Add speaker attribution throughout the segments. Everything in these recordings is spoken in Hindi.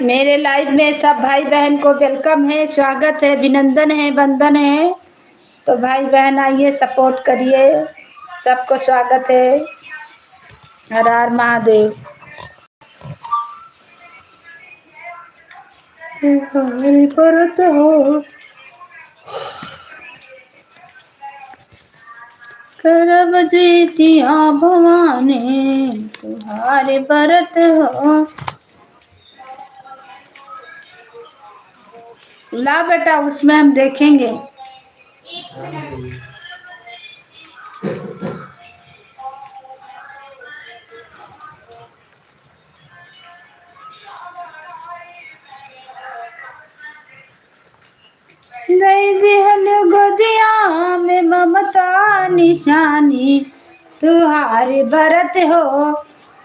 Speaker 1: मेरे लाइव में सब भाई बहन को वेलकम है, स्वागत है, अभिनंदन है, वंदन है। तो भाई बहन आइए, सपोर्ट करिए। सबको स्वागत है। हर हर महादेव। हरि परत हो करब जीतिया भवानी, तुम्हारे बरत हो। ला बेटा, उसमें हम देखेंगे। दई दिहल गोदिया में ममता निशानी, तुहारे बरत हो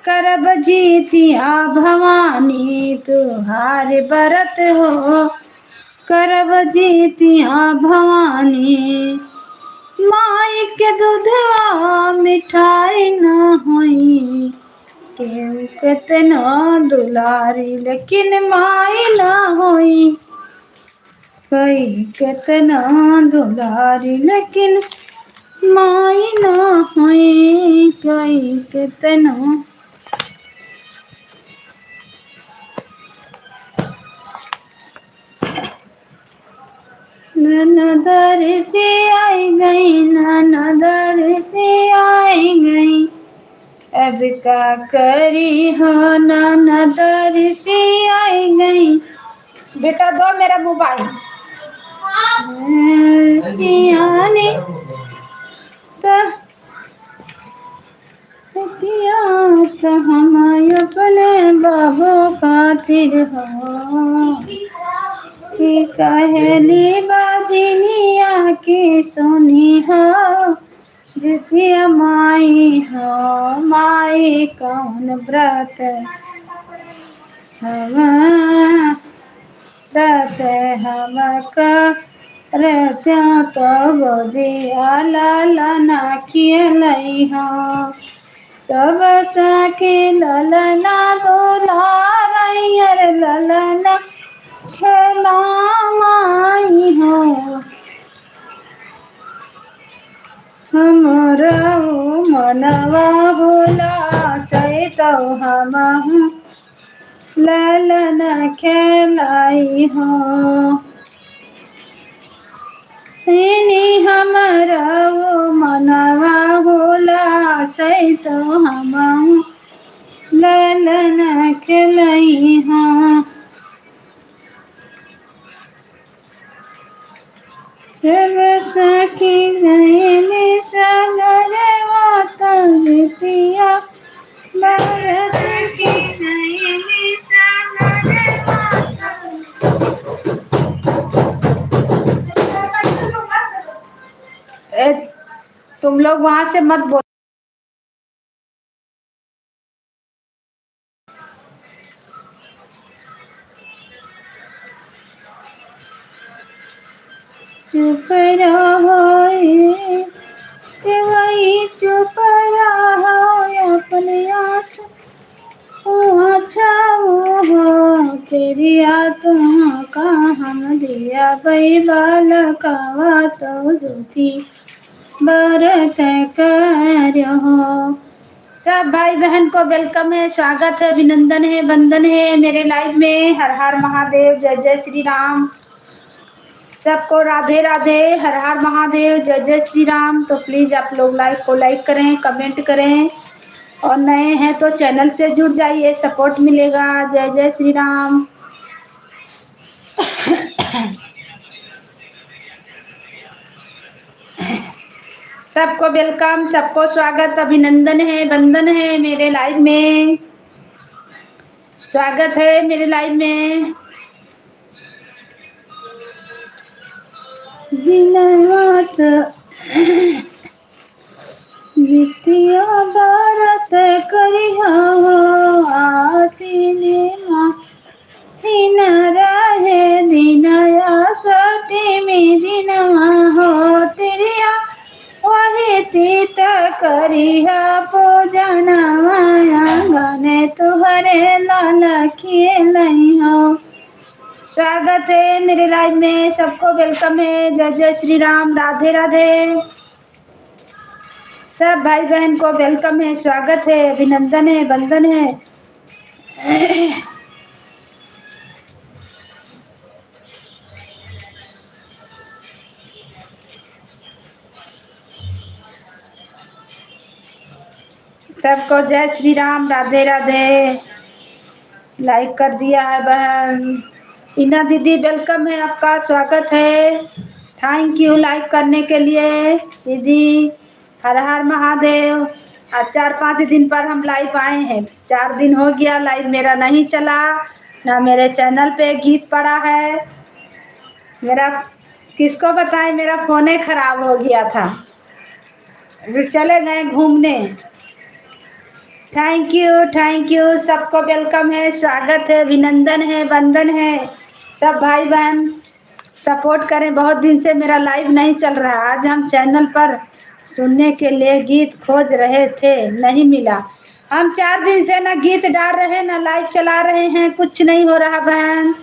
Speaker 1: करब जीतिया भवानी, तुहारे बरत हो करब जीतिया भवानी। माई के दूधवा मिठाई न होई, केहू केतना दुलारी, लेकिन माई न होई। कई केतना दुलारी, लेकिन माई न होई। कई केतना ननदर से आई गई, ननदर से आई गई। अब का करी हो, ननदर से आई गई। बेटा दो मेरा मोबाइल। सियाने तो हम अपने बाबू खातिर हो, कि कहेली बाजिनिया की सुनी हो। जितिया माई हो, माई कौन व्रत हम व्रत हम करत्या, तो गोदिया लालना खियलई हो। सब सखी ललना दुलारैयर, ललना खेला माई हो। हमरा मनवा भोला सैतो हमहु ललना खेलाई हो। इनी हमरा मनवा भोला सैतो हमहु ललना खेलाई हो। सब सखी गईली सगरवा, तबितिया बरत की गईली सगरवा। तुम लोग वहां से मत बोलो। चुप रहो वही चुप रहो, अपने आस हो। तेरी आत्मा का हम दिया भाई बालकावा, तो ज्योति बरत करो। सब भाई बहन को वेलकम है, स्वागत है, अभिनंदन है, वंदन है मेरे लाइव में। हर हर महादेव, जय जय श्री राम। सबको राधे राधे, हर हर महादेव, जय जय श्री राम। तो प्लीज़ आप लोग लाइक करें, कमेंट करें, और नए हैं तो चैनल से जुड़ जाइए, सपोर्ट मिलेगा। जय जय श्री राम। सबको वेलकम, सबको स्वागत, अभिनंदन है, वंदन है मेरे लाइव में। स्वागत है मेरे लाइव में। दिनवात जितिया भारत करिहा, आसीने दिन रहे दिनया सती में दिनवा हो। तिरिया वही तीत करिया पूजन आंगन तुहरे लाल खेलई हो। स्वागत है मेरे लाइव में, सबको वेलकम है। जय जय श्री राम, राधे राधे। सब भाई बहन को वेलकम है, स्वागत है, अभिनंदन है, वंदन है। सबको जय श्री राम, राधे राधे। लाइक कर दिया है बहन इना दीदी, वेलकम है, आपका स्वागत है। थैंक यू लाइक करने के लिए दीदी। हर हर महादेव। आज 4-5 दिन पर हम लाइव आए हैं। 4 दिन हो गया लाइव मेरा नहीं चला, ना मेरे चैनल पे गीत पड़ा है। मेरा किसको बताएं, मेरा फ़ोन ही खराब हो गया था, फिर चले गए घूमने। थैंक यू, सबको वेलकम है, स्वागत है, अभिनंदन है, वंदन है। सब भाई बहन सपोर्ट करें। बहुत दिन से मेरा लाइव नहीं चल रहा। आज हम चैनल पर सुनने के लिए गीत खोज रहे थे, नहीं मिला। हम 4 दिन से ना गीत डाल रहे ना लाइव चला रहे हैं, कुछ नहीं हो रहा बहन।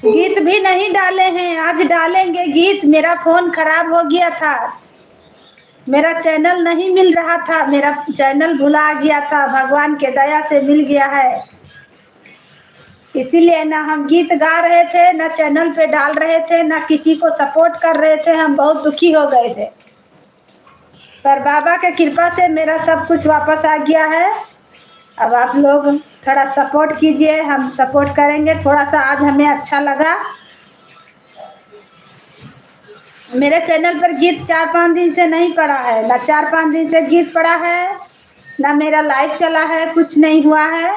Speaker 1: गीत भी नहीं डाले हैं, आज डालेंगे गीत। मेरा फ़ोन खराब हो गया था, मेरा चैनल नहीं मिल रहा था, मेरा चैनल भुला गया था, भगवान के दया से मिल गया है। इसीलिए ना हम गीत गा रहे थे, ना चैनल पे डाल रहे थे, ना किसी को सपोर्ट कर रहे थे। हम बहुत दुखी हो गए थे, पर बाबा के कृपा से मेरा सब कुछ वापस आ गया है। अब आप लोग थोड़ा सपोर्ट कीजिए, हम सपोर्ट करेंगे। थोड़ा सा आज हमें अच्छा लगा। मेरे चैनल पर गीत 4-5 दिन से नहीं पड़ा है, ना 4-5 दिन से गीत पड़ा है, ना मेरा लाइव चला है, कुछ नहीं हुआ है।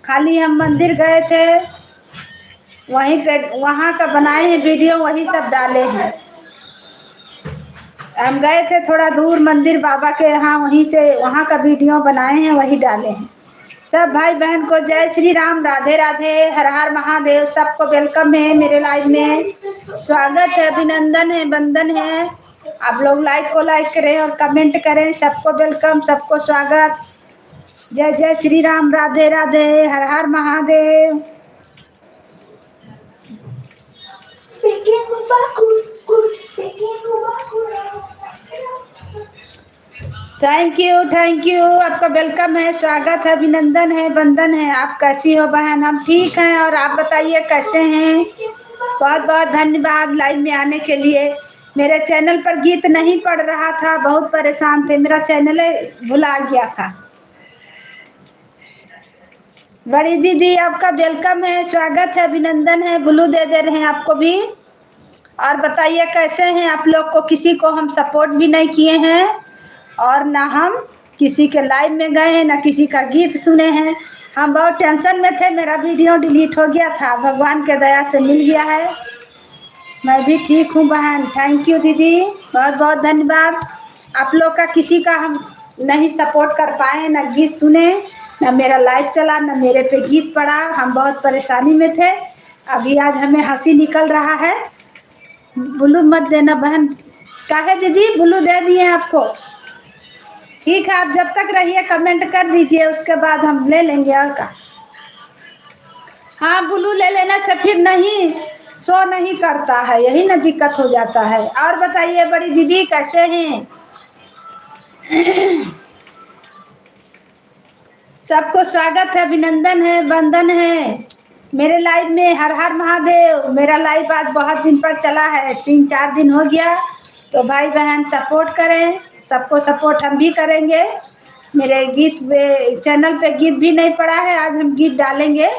Speaker 1: खाली हम मंदिर गए थे, वहीं पे वहाँ का बनाए हैं वीडियो, वही सब डाले हैं। हम गए थे थोड़ा दूर मंदिर बाबा के यहाँ, वहीं से वहाँ का वीडियो बनाए हैं, वही डाले हैं। सब भाई बहन को जय श्री राम, राधे राधे, हर हर महादेव। सबको वेलकम है मेरे लाइव में, स्वागत है, अभिनंदन है, वंदन है। आप लोग लाइक को लाइक करें और कमेंट करें। सबको वेलकम, सबको स्वागत। जय जय श्री राम, राधे राधे, हर हर महादेव। थैंक यू, आपका वेलकम है, स्वागत है, अभिनंदन है, वंदन है। आप कैसी हो बहन? हम ठीक हैं, और आप बताइए कैसे हैं? बहुत बहुत धन्यवाद लाइव में आने के लिए। मेरे चैनल पर गीत नहीं पड़ रहा था, बहुत परेशान थे, मेरा चैनल भुला गया था। बड़ी दीदी आपका वेलकम है, स्वागत है, अभिनंदन है, ब्लू दे रहे हैं आपको भी। और बताइए कैसे हैं आप लोग? को किसी को हम सपोर्ट भी नहीं किए हैं, और ना हम किसी के लाइव में गए हैं, ना किसी का गीत सुने हैं। हम बहुत टेंशन में थे, मेरा वीडियो डिलीट हो गया था, भगवान के दया से मिल गया है। मैं भी ठीक हूँ बहन। थैंक यू दीदी, बहुत बहुत धन्यवाद। आप लोग का किसी का हम नहीं सपोर्ट कर पाए, ना गीत सुने, ना मेरा लाइव चला, ना मेरे पे गीत पड़ा। हम बहुत परेशानी में थे। अभी आज हमें हंसी निकल रहा है। ब्लू मत देना बहन। काहे दीदी? ब्लू दे दिए आपको, ठीक है। आप जब तक रहिए कमेंट कर दीजिए, उसके बाद हम ले लेंगे। और का? हाँ, ब्लू ले लेना से फिर नहीं शो नहीं करता है, यही ना दिक्कत हो जाता है। और बताइए बड़ी दीदी कैसे हैं? सबको स्वागत है, अभिनंदन है, वंदन है मेरे लाइव में। हर हर महादेव। मेरा लाइव आज बहुत दिन पर चला है, 3-4 दिन हो गया। तो भाई बहन सपोर्ट करें, सबको सपोर्ट हम भी करेंगे। मेरे गीत पे चैनल पे गीत भी नहीं पड़ा है, आज हम गीत डालेंगे।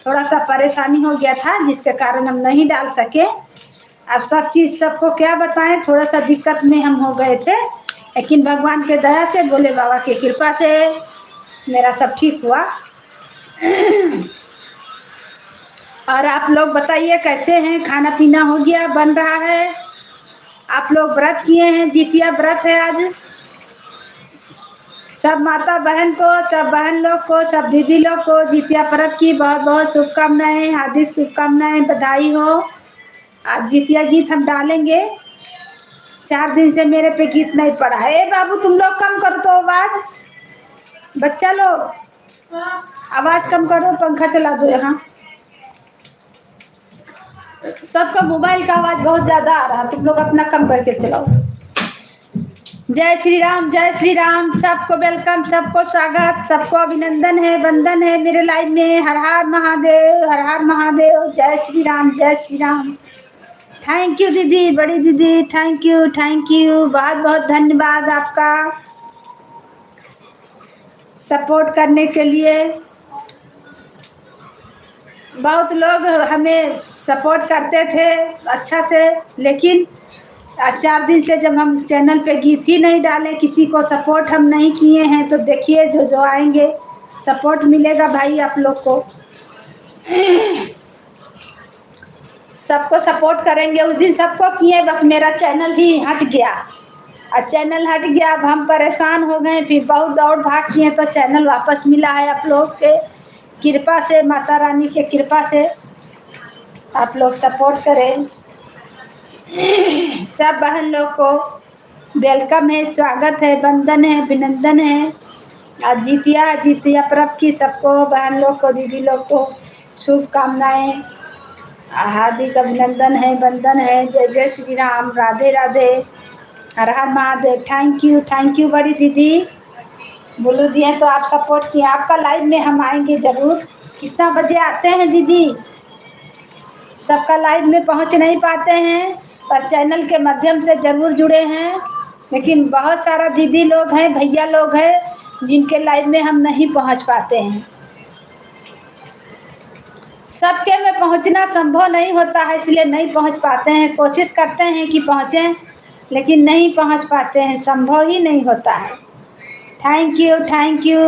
Speaker 1: थोड़ा सा परेशानी हो गया था, जिसके कारण हम नहीं डाल सके। अब सब चीज़ सबको क्या बताएं, थोड़ा सा दिक्कत में हम हो गए थे, लेकिन भगवान के दया से, भोले बाबा की कृपा से मेरा सब ठीक हुआ। और आप लोग बताइए कैसे हैं? खाना पीना हो गया, बन रहा है? आप लोग व्रत किए हैं? जितिया व्रत है आज, सब माता बहन को, सब बहन लोग को, सब दीदी लोग को जितिया पर्व की बहुत बहुत शुभकामनाएं, हार्दिक शुभकामनाएं, बधाई हो। आज जितिया गीत हम डालेंगे। 4 दिन से मेरे पे गीत नहीं पड़ा है। ए बाबू तुम लोग कम कर दो आवाज, बच्चा लोग आवाज कम करो, पंखा चला दो। यहाँ सबका मोबाइल का आवाज बहुत ज्यादा आ रहा, तुम लोग अपना कम करके चलाओ। जय श्री राम, जय श्री राम। सबको वेलकम, सबको स्वागत, सबको अभिनंदन है, वंदन है मेरे लाइव में। हर हर महादेव, हर हर महादेव। जय श्री राम, जय श्री राम। थैंक यू दीदी, बड़ी दीदी, थैंक यू, थैंक यू, बहुत बहुत धन्यवाद आपका सपोर्ट करने के लिए। बहुत लोग हमें सपोर्ट करते थे अच्छा से, लेकिन 4 दिन से जब हम चैनल पे गीत ही नहीं डाले, किसी को सपोर्ट हम नहीं किए हैं, तो देखिए जो जो आएंगे सपोर्ट मिलेगा भाई आप लोग को। सबको सपोर्ट करेंगे। उस दिन सबको किए, बस मेरा चैनल ही हट गया। और चैनल हट गया, अब हम परेशान हो गए, फिर बहुत दौड़ भाग किए तो चैनल वापस मिला है। आप लोग के कृपा से, माता रानी के कृपा से आप लोग सपोर्ट करें। सब बहन लोग को वेलकम है, स्वागत है, वंदन है, अभिनंदन है। आज जितिया, जितिया पर्व की सबको बहन लोग को, दीदी लोग को शुभकामनाएं, हार्दिक अभिनंदन है, वंदन है। जय जय श्री राम, राधे राधे, हर हर महादेव। थैंक यू बड़ी दीदी, बोलो दिए तो आप सपोर्ट किए। आपका लाइव में हम आएंगे ज़रूर। कितना बजे आते हैं दीदी? सबका लाइव में पहुंच नहीं पाते हैं, पर चैनल के माध्यम से ज़रूर जुड़े हैं। लेकिन बहुत सारा दीदी लोग हैं, भैया लोग हैं जिनके लाइव में हम नहीं पहुंच पाते हैं। सबके में पहुंचना संभव नहीं होता है, इसलिए नहीं पहुंच पाते हैं। कोशिश करते हैं कि पहुंचें, लेकिन नहीं पहुंच पाते हैं, संभव ही नहीं होता है। थैंक यू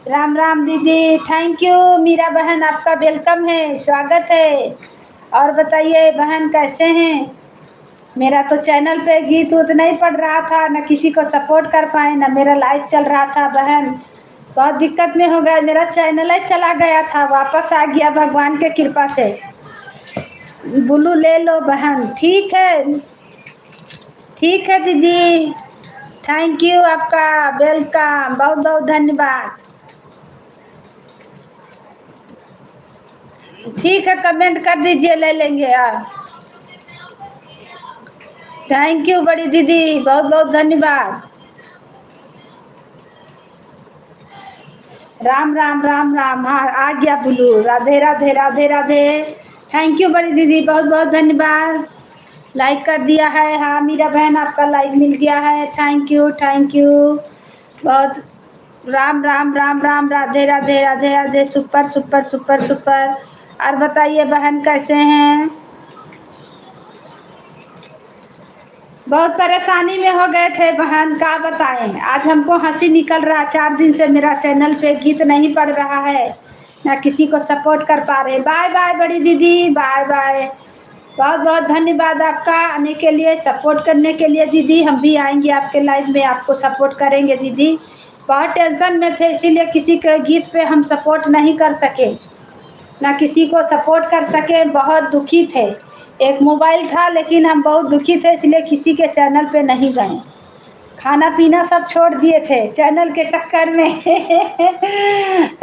Speaker 1: राम राम दीदी, थैंक यू मीरा बहन, आपका वेलकम है, स्वागत है। और बताइए बहन कैसे हैं? मेरा तो चैनल पे गीत उत नहीं पड़ रहा था, न किसी को सपोर्ट कर पाए, न मेरा लाइव चल रहा था। बहन बहुत दिक्कत में हो गया, मेरा चैनल ही चला गया था, वापस आ गया भगवान के कृपा से। बुलू ले लो बहन, ठीक है, ठीक है दीदी, थैंक यू, आपका वेलकम, बहुत बहुत धन्यवाद। ठीक है, कमेंट कर दीजिए, ले लेंगे यार। थैंक यू बड़ी दीदी, बहुत बहुत धन्यवाद। राम राम राम राम, हाँ आ गया बुलू। राधे राधे, राधे राधे, थैंक यू बड़ी दीदी, बहुत बहुत धन्यवाद। लाइक कर दिया है, हाँ मीरा बहन आपका लाइक मिल गया है, थैंक यू बहुत। Ram Ram Ram Ram, Radhe Radhe, Radhe Radhe, super super super super. और बताइए बहन कैसे हैं? बहुत परेशानी में हो गए थे बहन, क्या बताएं। आज हमको हंसी निकल रहा, 4 दिन से मेरा चैनल पे गीत नहीं पड़ रहा है, ना किसी को सपोर्ट कर पा रहे। बाय बाय बड़ी दीदी, बाय बाय, बहुत बहुत धन्यवाद आपका आने के लिए, सपोर्ट करने के लिए दीदी। हम भी आएंगे आपके लाइव में, आपको सपोर्ट करेंगे दीदी। बहुत टेंशन में थे, इसीलिए किसी के गीत पे हम सपोर्ट नहीं कर सके, ना किसी को सपोर्ट कर सके, बहुत दुखी थे। एक मोबाइल था, लेकिन हम बहुत दुखी थे, इसलिए किसी के चैनल पे नहीं गए। खाना पीना सब छोड़ दिए थे चैनल के चक्कर में।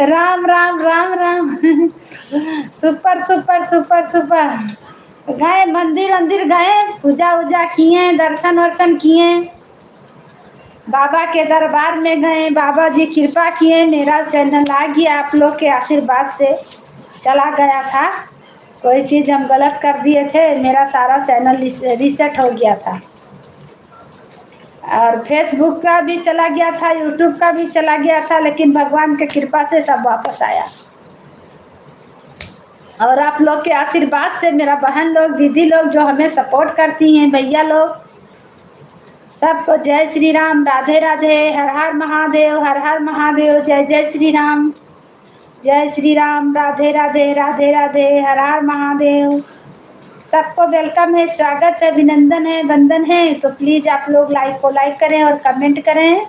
Speaker 1: Ram Ram Ram Ram. Super super super super. गए मंदिर वंदिर गए, पूजा वूजा किए, दर्शन वर्शन किए, बाबा के दरबार में गए, बाबा जी कृपा किए, मेरा चैनल आ गया आप लोग के आशीर्वाद से। चला गया था, कोई चीज़ हम गलत कर दिए थे, मेरा सारा चैनल रीसेट हो गया था। और फेसबुक का भी चला गया था, यूट्यूब का भी चला गया था, लेकिन भगवान के कृपा से सब वापस आया। और आप लोग के आशीर्वाद से, मेरा बहन लोग, दीदी लोग जो हमें सपोर्ट करती हैं, भैया लोग, सबको जय श्री राम, राधे राधे, हर हर महादेव, हर हर महादेव, जय जय श्री राम, जय श्री राम, राधे राधे, राधे राधे, हर हर महादेव। सबको वेलकम है, स्वागत है, अभिनंदन है, वंदन है। तो प्लीज़ आप लोग लाइक को लाइक करें और कमेंट करें,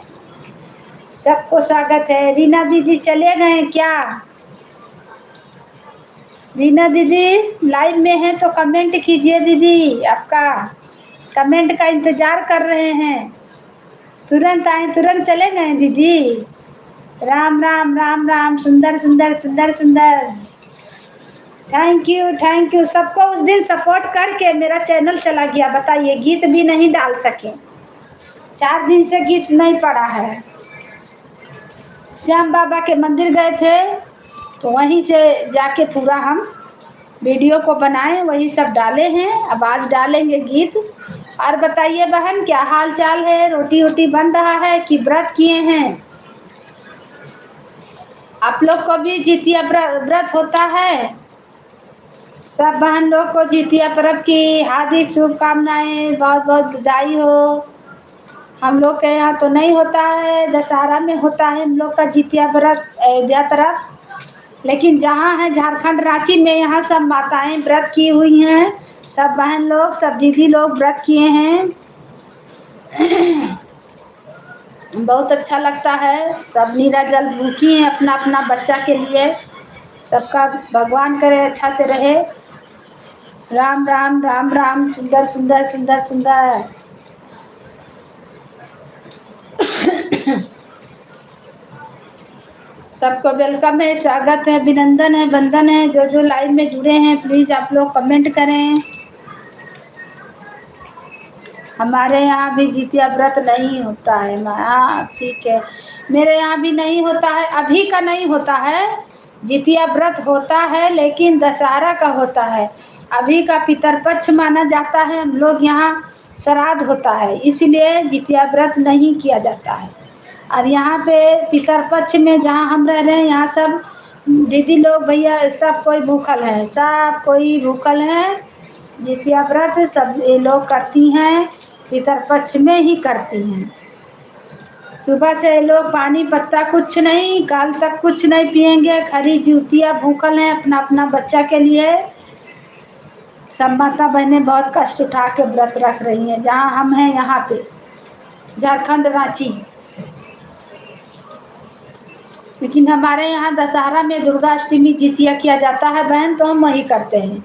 Speaker 1: सबको स्वागत है। रीना दीदी चले गए क्या? रीना दीदी लाइव में हैं तो कमेंट कीजिए दीदी, आपका कमेंट का इंतज़ार कर रहे हैं। तुरंत आए, तुरंत चले गए दीदी। राम राम राम राम, सुंदर सुंदर सुंदर सुंदर। थैंक यू सबको। उस दिन सपोर्ट करके मेरा चैनल चला गया, बताइए, गीत भी नहीं डाल सके। 4 दिन से गीत नहीं पड़ा है। श्याम बाबा के मंदिर गए थे तो वहीं से जाके पूरा हम वीडियो को बनाए, वही सब डाले हैं। अब आज डालेंगे गीत। और बताइए बहन, क्या हाल चाल है? रोटी वोटी बन रहा है कि व्रत किए हैं? आप लोग को भी जितिया व्रत होता है? सब बहन लोग को जितिया पर्व की हार्दिक शुभकामनाएं, बहुत बहुत बधाई हो। हम लोग के यहाँ तो नहीं होता है, दशहरा में होता है हम लोग का जितिया व्रत अयोध्या तरफ। लेकिन जहाँ है झारखंड रांची में, यहाँ सब माताएं व्रत की हुई हैं। सब बहन लोग, सब दीदी लोग व्रत किए हैं। बहुत अच्छा लगता है। सब नीरा जल भूखी हैं अपना अपना बच्चा के लिए। सबका भगवान करे अच्छा से रहे। राम राम राम राम, सुंदर सुंदर सुंदर सुंदर। सबको वेलकम है, स्वागत है, अभिनंदन है, वंदन है। जो जो लाइव में जुड़े हैं प्लीज़ आप लोग कमेंट करें। हमारे यहाँ भी जितिया व्रत नहीं होता है। हाँ ठीक है, मेरे यहाँ भी नहीं होता है, अभी का नहीं होता है। जितिया व्रत होता है लेकिन दशहरा का होता है। अभी का पितरपक्ष माना जाता है, हम लोग यहाँ श्राद्ध होता है, इसलिए जितिया व्रत नहीं किया जाता है। और यहाँ पे पितरपक्ष में जहाँ हम रह रहे हैं, यहाँ सब दीदी लोग भैया सब कोई भूखल है, सब कोई भूखल है। जितिया व्रत सब ये लोग करती हैं, पितरपक्ष में ही करती हैं। सुबह से ये लोग पानी पत्ता कुछ नहीं, काल तक कुछ नहीं पिएंगे। खरी जितिया भूखल हैं अपना अपना बच्चा के लिए। सब माता बहनें बहुत कष्ट उठा के व्रत रख रही हैं। जहाँ हम हैं यहाँ पे झारखंड रांची। लेकिन हमारे यहाँ दशहरा में दुर्गा अष्टमी जितिया किया जाता है बहन, तो हम वही करते हैं।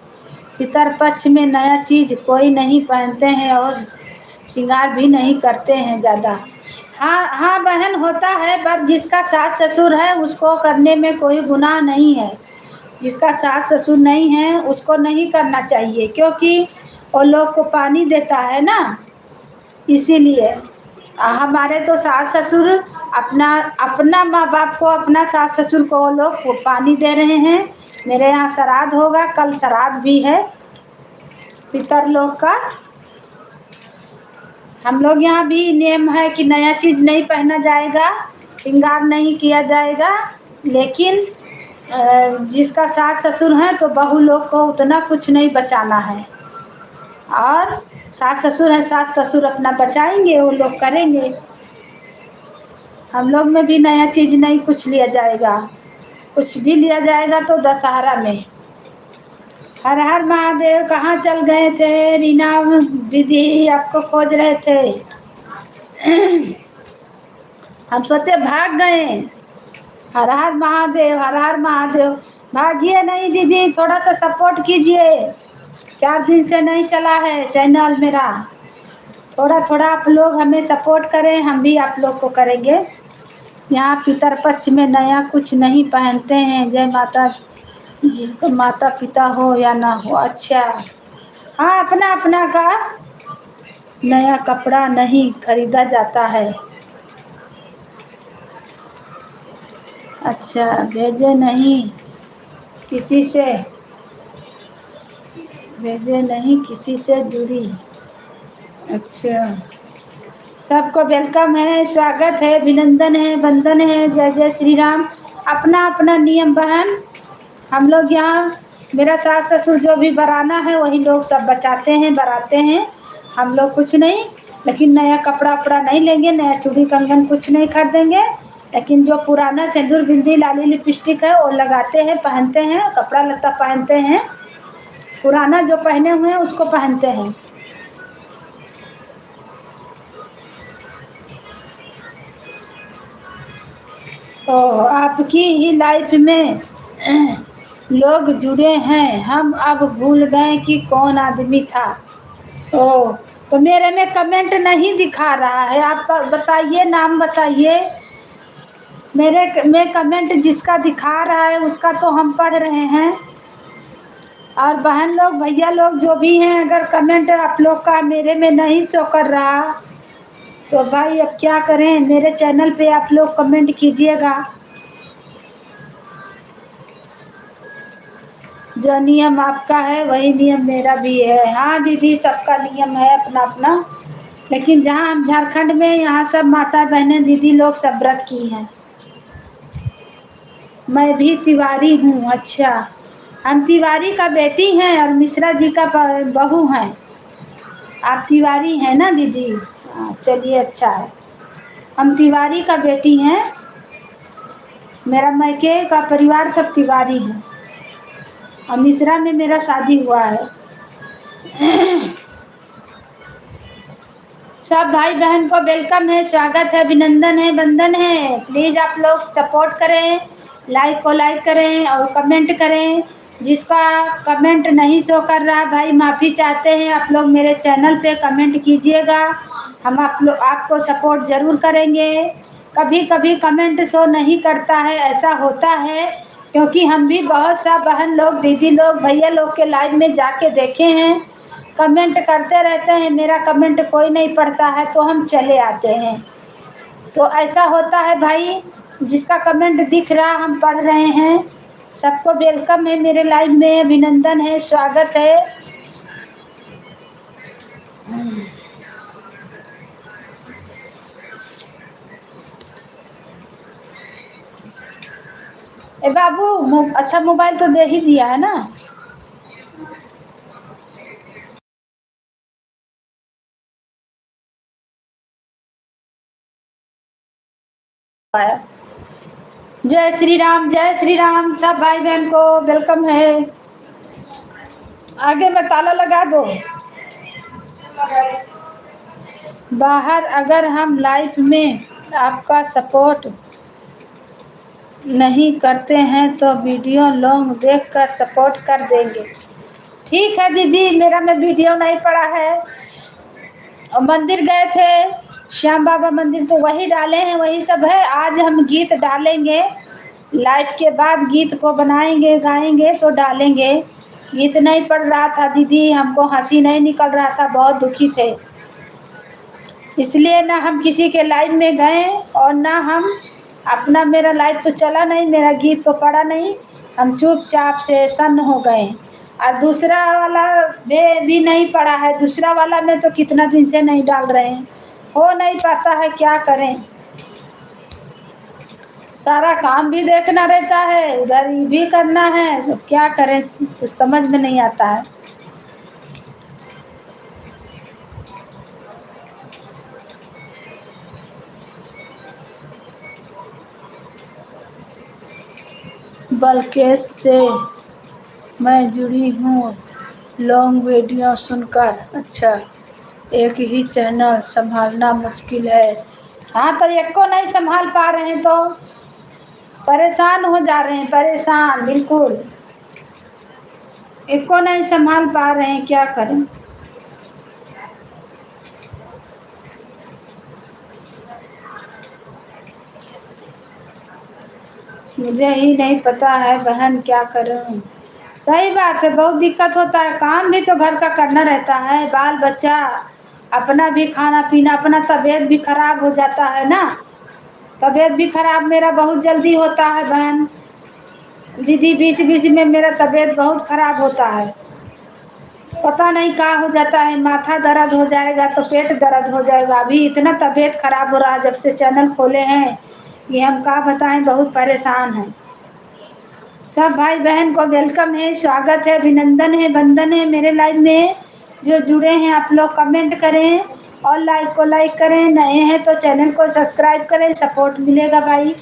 Speaker 1: पितरपक्ष में नया चीज़ कोई नहीं पहनते हैं और श्रृंगार भी नहीं करते हैं ज़्यादा। हाँ हाँ बहन, होता है, पर जिसका सास ससुर है उसको करने में कोई गुनाह नहीं है। जिसका सास ससुर नहीं है उसको नहीं करना चाहिए, क्योंकि वो लोग को पानी देता है ना, इसीलिए। हमारे तो सास ससुर अपना अपना माँ बाप को, अपना सास ससुर को वो लोग को पानी दे रहे हैं। मेरे यहाँ श्राद्ध होगा, कल श्राद्ध भी है पितर लोग का। हम लोग यहाँ भी नियम है कि नया चीज़ नहीं पहना जाएगा, श्रृंगार नहीं किया जाएगा। लेकिन जिसका सास ससुर है तो बहू लोग को उतना कुछ नहीं बचाना है। और सास ससुर है, सास ससुर अपना बचाएंगे, वो लोग करेंगे। हम लोग में भी नया चीज़ नहीं कुछ लिया जाएगा। कुछ भी लिया जाएगा तो दशहरा में। हर हर महादेव। कहाँ चल गए थे रीना दीदी? आपको खोज रहे थे। हम सोचे भाग गए। हर हर महादेव, हर हर महादेव। भागिए नहीं दीदी, थोड़ा सा सपोर्ट कीजिए। 4 दिन से नहीं चला है चैनल मेरा। थोड़ा थोड़ा आप लोग हमें सपोर्ट करें, हम भी आप लोग को करेंगे। यहाँ पितरपक्ष में नया कुछ नहीं पहनते हैं। जय माता जी को, माता पिता हो या ना हो। अच्छा हाँ, अपना अपना का नया कपड़ा नहीं खरीदा जाता है। अच्छा, भेजे नहीं किसी से, भेजे नहीं किसी से जुड़ी। अच्छा, सबको वेलकम है, स्वागत है, अभिनंदन है, वंदन है। जय जय श्री राम। अपना अपना नियम बहन। हम लोग यहाँ, मेरा सास ससुर जो भी बराना है वही लोग सब बचाते हैं, बराते हैं। हम लोग कुछ नहीं, लेकिन नया कपड़ा वपड़ा नहीं लेंगे, नया चूड़ी कंगन कुछ नहीं खरीदेंगे। लेकिन जो पुराना सिंदूर बिंदी लाली लिपस्टिक है वो लगाते हैं, पहनते हैं, कपड़ा लत्ता पहनते हैं। पुराना जो पहने हुए हैं उसको पहनते हैं। आपकी ही लाइफ में लोग जुड़े हैं, हम अब भूल गए कि कौन आदमी था। ओह, तो मेरे में कमेंट नहीं दिखा रहा है, आप बताइए, नाम बताइए। मेरे में कमेंट जिसका दिखा रहा है उसका तो हम पढ़ रहे हैं। और बहन लोग, भैया लोग जो भी हैं, अगर कमेंट आप लोग का मेरे में नहीं शो कर रहा तो भाई अब क्या करें, मेरे चैनल पे आप लोग कमेंट कीजिएगा। जो नियम आपका है वही नियम मेरा भी है। हाँ दीदी, सबका नियम है अपना अपना, लेकिन जहाँ हम झारखंड में, यहाँ सब माता बहनें दीदी लोग सब व्रत की हैं। मैं भी तिवारी हूँ। अच्छा, हम तिवारी का बेटी हैं और मिश्रा जी का बहू हैं। आप तिवारी हैं ना दीदी? हाँ, चलिए अच्छा है। हम तिवारी का बेटी हैं, मेरा मायके का परिवार सब तिवारी है और मिश्रा में मेरा शादी हुआ है। सब भाई बहन को वेलकम है, स्वागत है, अभिनंदन है, वंदन है। प्लीज़ आप लोग सपोर्ट करें, लाइक को लाइक करें और कमेंट करें। जिसका कमेंट नहीं शो कर रहा भाई, माफ़ी चाहते हैं, आप लोग मेरे चैनल पे कमेंट कीजिएगा, हम आप लोग आपको सपोर्ट ज़रूर करेंगे। कभी कभी कमेंट शो नहीं करता है, ऐसा होता है क्योंकि हम भी बहुत सा बहन लोग, दीदी लोग, भैया लोग के लाइव में जाके देखे हैं, कमेंट करते रहते हैं, मेरा कमेंट कोई नहीं पढ़ता है तो हम चले आते हैं। तो ऐसा होता है भाई, जिसका कमेंट दिख रहा हम पढ़ रहे हैं। सबको वेलकम है मेरे लाइव में, अभिनंदन है, स्वागत है। ए बाबू, अच्छा मोबाइल तो दे ही दिया है ना। जय श्री राम, जय श्री राम। सब भाई बहन को वेलकम है। आगे में ताला लगा दो। बाहर अगर हम लाइफ में आपका सपोर्ट नहीं करते हैं तो वीडियो लॉन्ग देखकर सपोर्ट कर देंगे। ठीक है दीदी, मेरा में वीडियो नहीं पड़ा है। और मंदिर गए थे, श्याम बाबा मंदिर, तो वही डाले हैं, वही सब है। आज हम गीत डालेंगे, लाइव के बाद गीत को बनाएंगे, गाएंगे तो डालेंगे। गीत नहीं पढ़ रहा था दीदी, हमको हंसी नहीं निकल रहा था, बहुत दुखी थे, इसलिए ना हम किसी के लाइव में गए और ना हम अपना, मेरा लाइव तो चला नहीं, मेरा गीत तो पड़ा नहीं, हम चुपचाप से सन्न हो गए। और दूसरा वाला भी नहीं पड़ा है, दूसरा वाला में तो कितना दिन से नहीं डाल रहे हैं, हो नहीं पाता है, क्या करें, सारा काम भी देखना रहता है, उधर ये भी करना है, तो क्या करें, कुछ समझ में नहीं आता है। बल्केश से मैं जुड़ी हूँ, लॉन्ग वीडियो सुनकर। अच्छा, एक ही चैनल संभालना मुश्किल है। हाँ, तो एक को नहीं संभाल पा रहे हैं तो परेशान हो जा रहे हैं, परेशान बिल्कुल, एक को नहीं संभाल पा रहे हैं, क्या करें। मुझे ही नहीं पता है बहन, क्या करूं। सही बात है, बहुत दिक्कत होता है, काम भी तो घर का करना रहता है, बाल बच्चा, अपना भी खाना पीना, अपना तबीयत भी खराब हो जाता है ना। तबीयत भी खराब मेरा बहुत जल्दी होता है बहन दीदी, बीच बीच में मेरा तबीयत बहुत खराब होता है, पता नहीं क्या हो जाता है, माथा दर्द हो जाएगा तो पेट दर्द हो जाएगा। अभी इतना तबीयत खराब हो रहा है जब से चैनल खोले हैं, ये हम क्या बताएं, बहुत परेशान हैं। सब भाई बहन को वेलकम है, स्वागत है, अभिनंदन है, वंदन है। मेरे लाइव में जो जुड़े हैं आप लोग कमेंट करें और लाइक को लाइक करें, नए हैं तो चैनल को सब्सक्राइब करें, सपोर्ट मिलेगा भाई।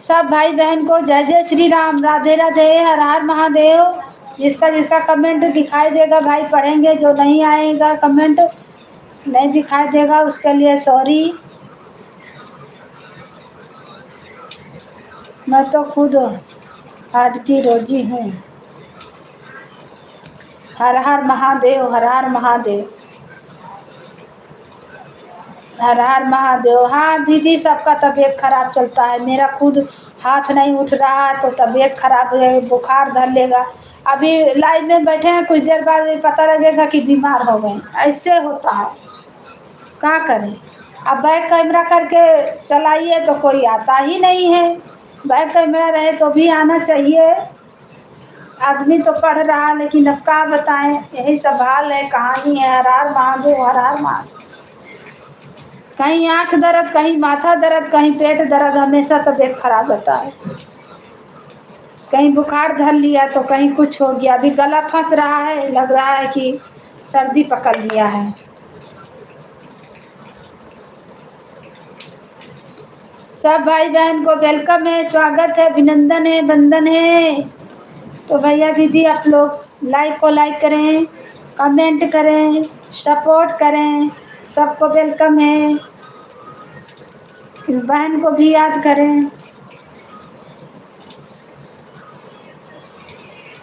Speaker 1: सब भाई बहन को जय जय श्री राम, राधे राधे, हर हर महादेव। जिसका जिसका कमेंट दिखाई देगा भाई पढ़ेंगे, जो नहीं आएगा कमेंट नहीं दिखाई देगा उसके लिए सॉरी। मैं तो खुद हार्ट की रोजी हूँ। हर हर महादेव, हर हर महादेव, हर हर महादेव। हाँ दीदी, सबका तबीयत खराब चलता है। मेरा खुद हाथ नहीं उठ रहा है तो तबीयत खराब है, बुखार धर लेगा। अभी लाइन में बैठे हैं, कुछ देर बाद भी पता लगेगा कि बीमार हो गए। ऐसे होता है, क्या करें। अब बैक कैमरा करके चलाइए तो कोई आता ही नहीं है। बैक कैमरा रहे तो भी आना चाहिए। आदमी तो पढ़ रहा है, लेकिन अब क्या बताएं, यही सब हाल है, कहानी है। हर हर महादेव, हर हर महादेव। कहीं आंख दर्द, कहीं माथा दर्द, कहीं पेट दर्द, हमेशा तबीयत खराब होता है। कहीं बुखार धर लिया तो कहीं कुछ हो गया। अभी गला फंस रहा है, लग रहा है कि सर्दी पकड़ लिया है। सब भाई बहन को वेलकम है, स्वागत है, अभिनंदन है, वंदन है। तो भैया दीदी, आप लोग लाइक को लाइक करें, कमेंट करें, सपोर्ट करें। सबको वेलकम है। इस बहन को भी याद करें।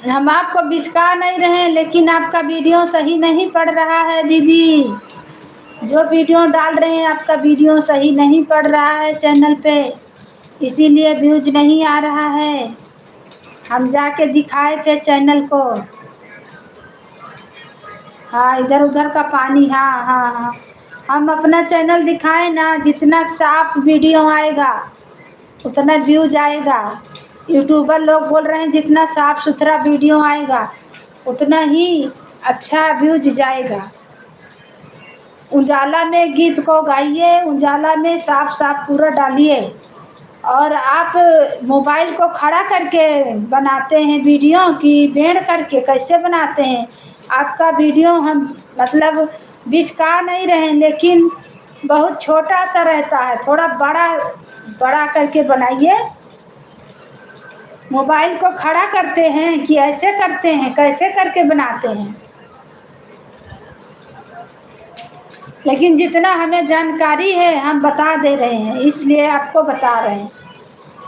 Speaker 1: हम आपको बिचका नहीं रहे, लेकिन आपका वीडियो सही नहीं पड़ रहा है दीदी। जो वीडियो डाल रहे हैं, आपका वीडियो सही नहीं पड़ रहा है चैनल पे, इसीलिए व्यूज नहीं आ रहा है। हम जाके दिखाए थे चैनल को। हाँ, इधर उधर का पानी, हाँ हाँ हाँ। हम अपना चैनल दिखाए ना, जितना साफ वीडियो आएगा उतना व्यूज आएगा। यूट्यूबर लोग बोल रहे हैं जितना साफ सुथरा वीडियो आएगा उतना ही अच्छा व्यूज जाएगा। उजाला में गीत को गाइए, उजाला में साफ साफ पूरा डालिए। और आप मोबाइल को खड़ा करके बनाते हैं वीडियो कि बेंड करके, कैसे बनाते हैं? आपका वीडियो हम मतलब बिचका नहीं रहे, लेकिन बहुत छोटा सा रहता है। थोड़ा बड़ा बड़ा करके बनाइए। मोबाइल को खड़ा करते हैं कि ऐसे करते हैं, कैसे करके बनाते हैं? लेकिन जितना हमें जानकारी है हम बता दे रहे हैं, इसलिए आपको बता रहे हैं।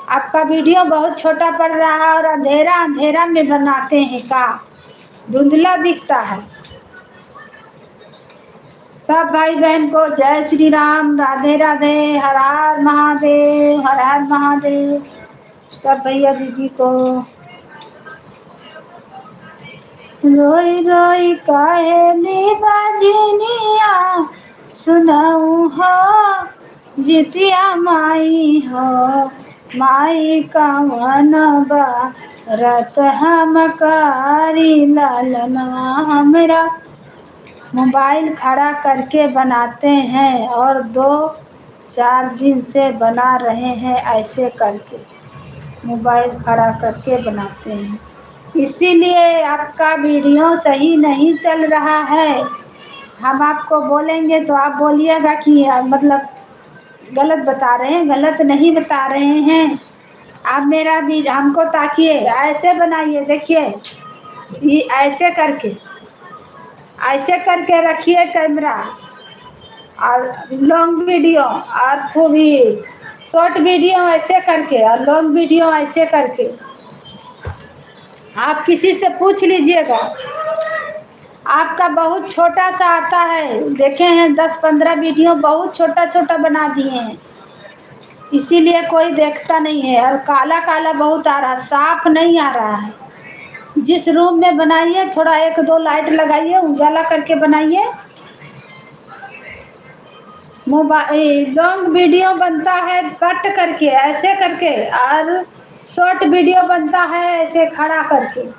Speaker 1: आपका वीडियो बहुत छोटा पड़ रहा है और अंधेरा अंधेरा में बनाते हैं, का धुंधला दिखता है। सब भाई बहन को जय श्री राम, राधे राधे, हर हर महादेव, हर हर महादेव। सब भैया दीदी को रोई रोई कहेली बजनिया, सुनाऊ हो जितिया माई हो। माई कवन रत हम कारी, लालना हमरा। मोबाइल खड़ा करके बनाते हैं और 2-4 दिन से बना रहे हैं ऐसे करके। मोबाइल खड़ा करके बनाते हैं, इसीलिए आपका वीडियो सही नहीं चल रहा है। हम आपको बोलेंगे तो आप बोलिएगा कि मतलब गलत बता रहे हैं। गलत नहीं बता रहे हैं। आप मेरा भी हमको ताकिए, ऐसे बनाइए, देखिए ये ऐसे करके रखिए कैमरा। और लॉन्ग वीडियो और पूरी शॉर्ट वीडियो ऐसे करके और लॉन्ग वीडियो ऐसे करके। आप किसी से पूछ लीजिएगा। आपका बहुत छोटा सा आता है, देखे हैं 10-15 वीडियो बहुत छोटा छोटा बना दिए हैं, इसीलिए कोई देखता नहीं है। और काला काला बहुत आ रहा, साफ नहीं आ रहा है। जिस रूम में बनाइए थोड़ा 1-2 लाइट लगाइए, उजाला करके बनाइए। मोबाइल लॉन्ग वीडियो बनता है कट करके, ऐसे करके, और शॉर्ट वीडियो बनता है ऐसे खड़ा करके।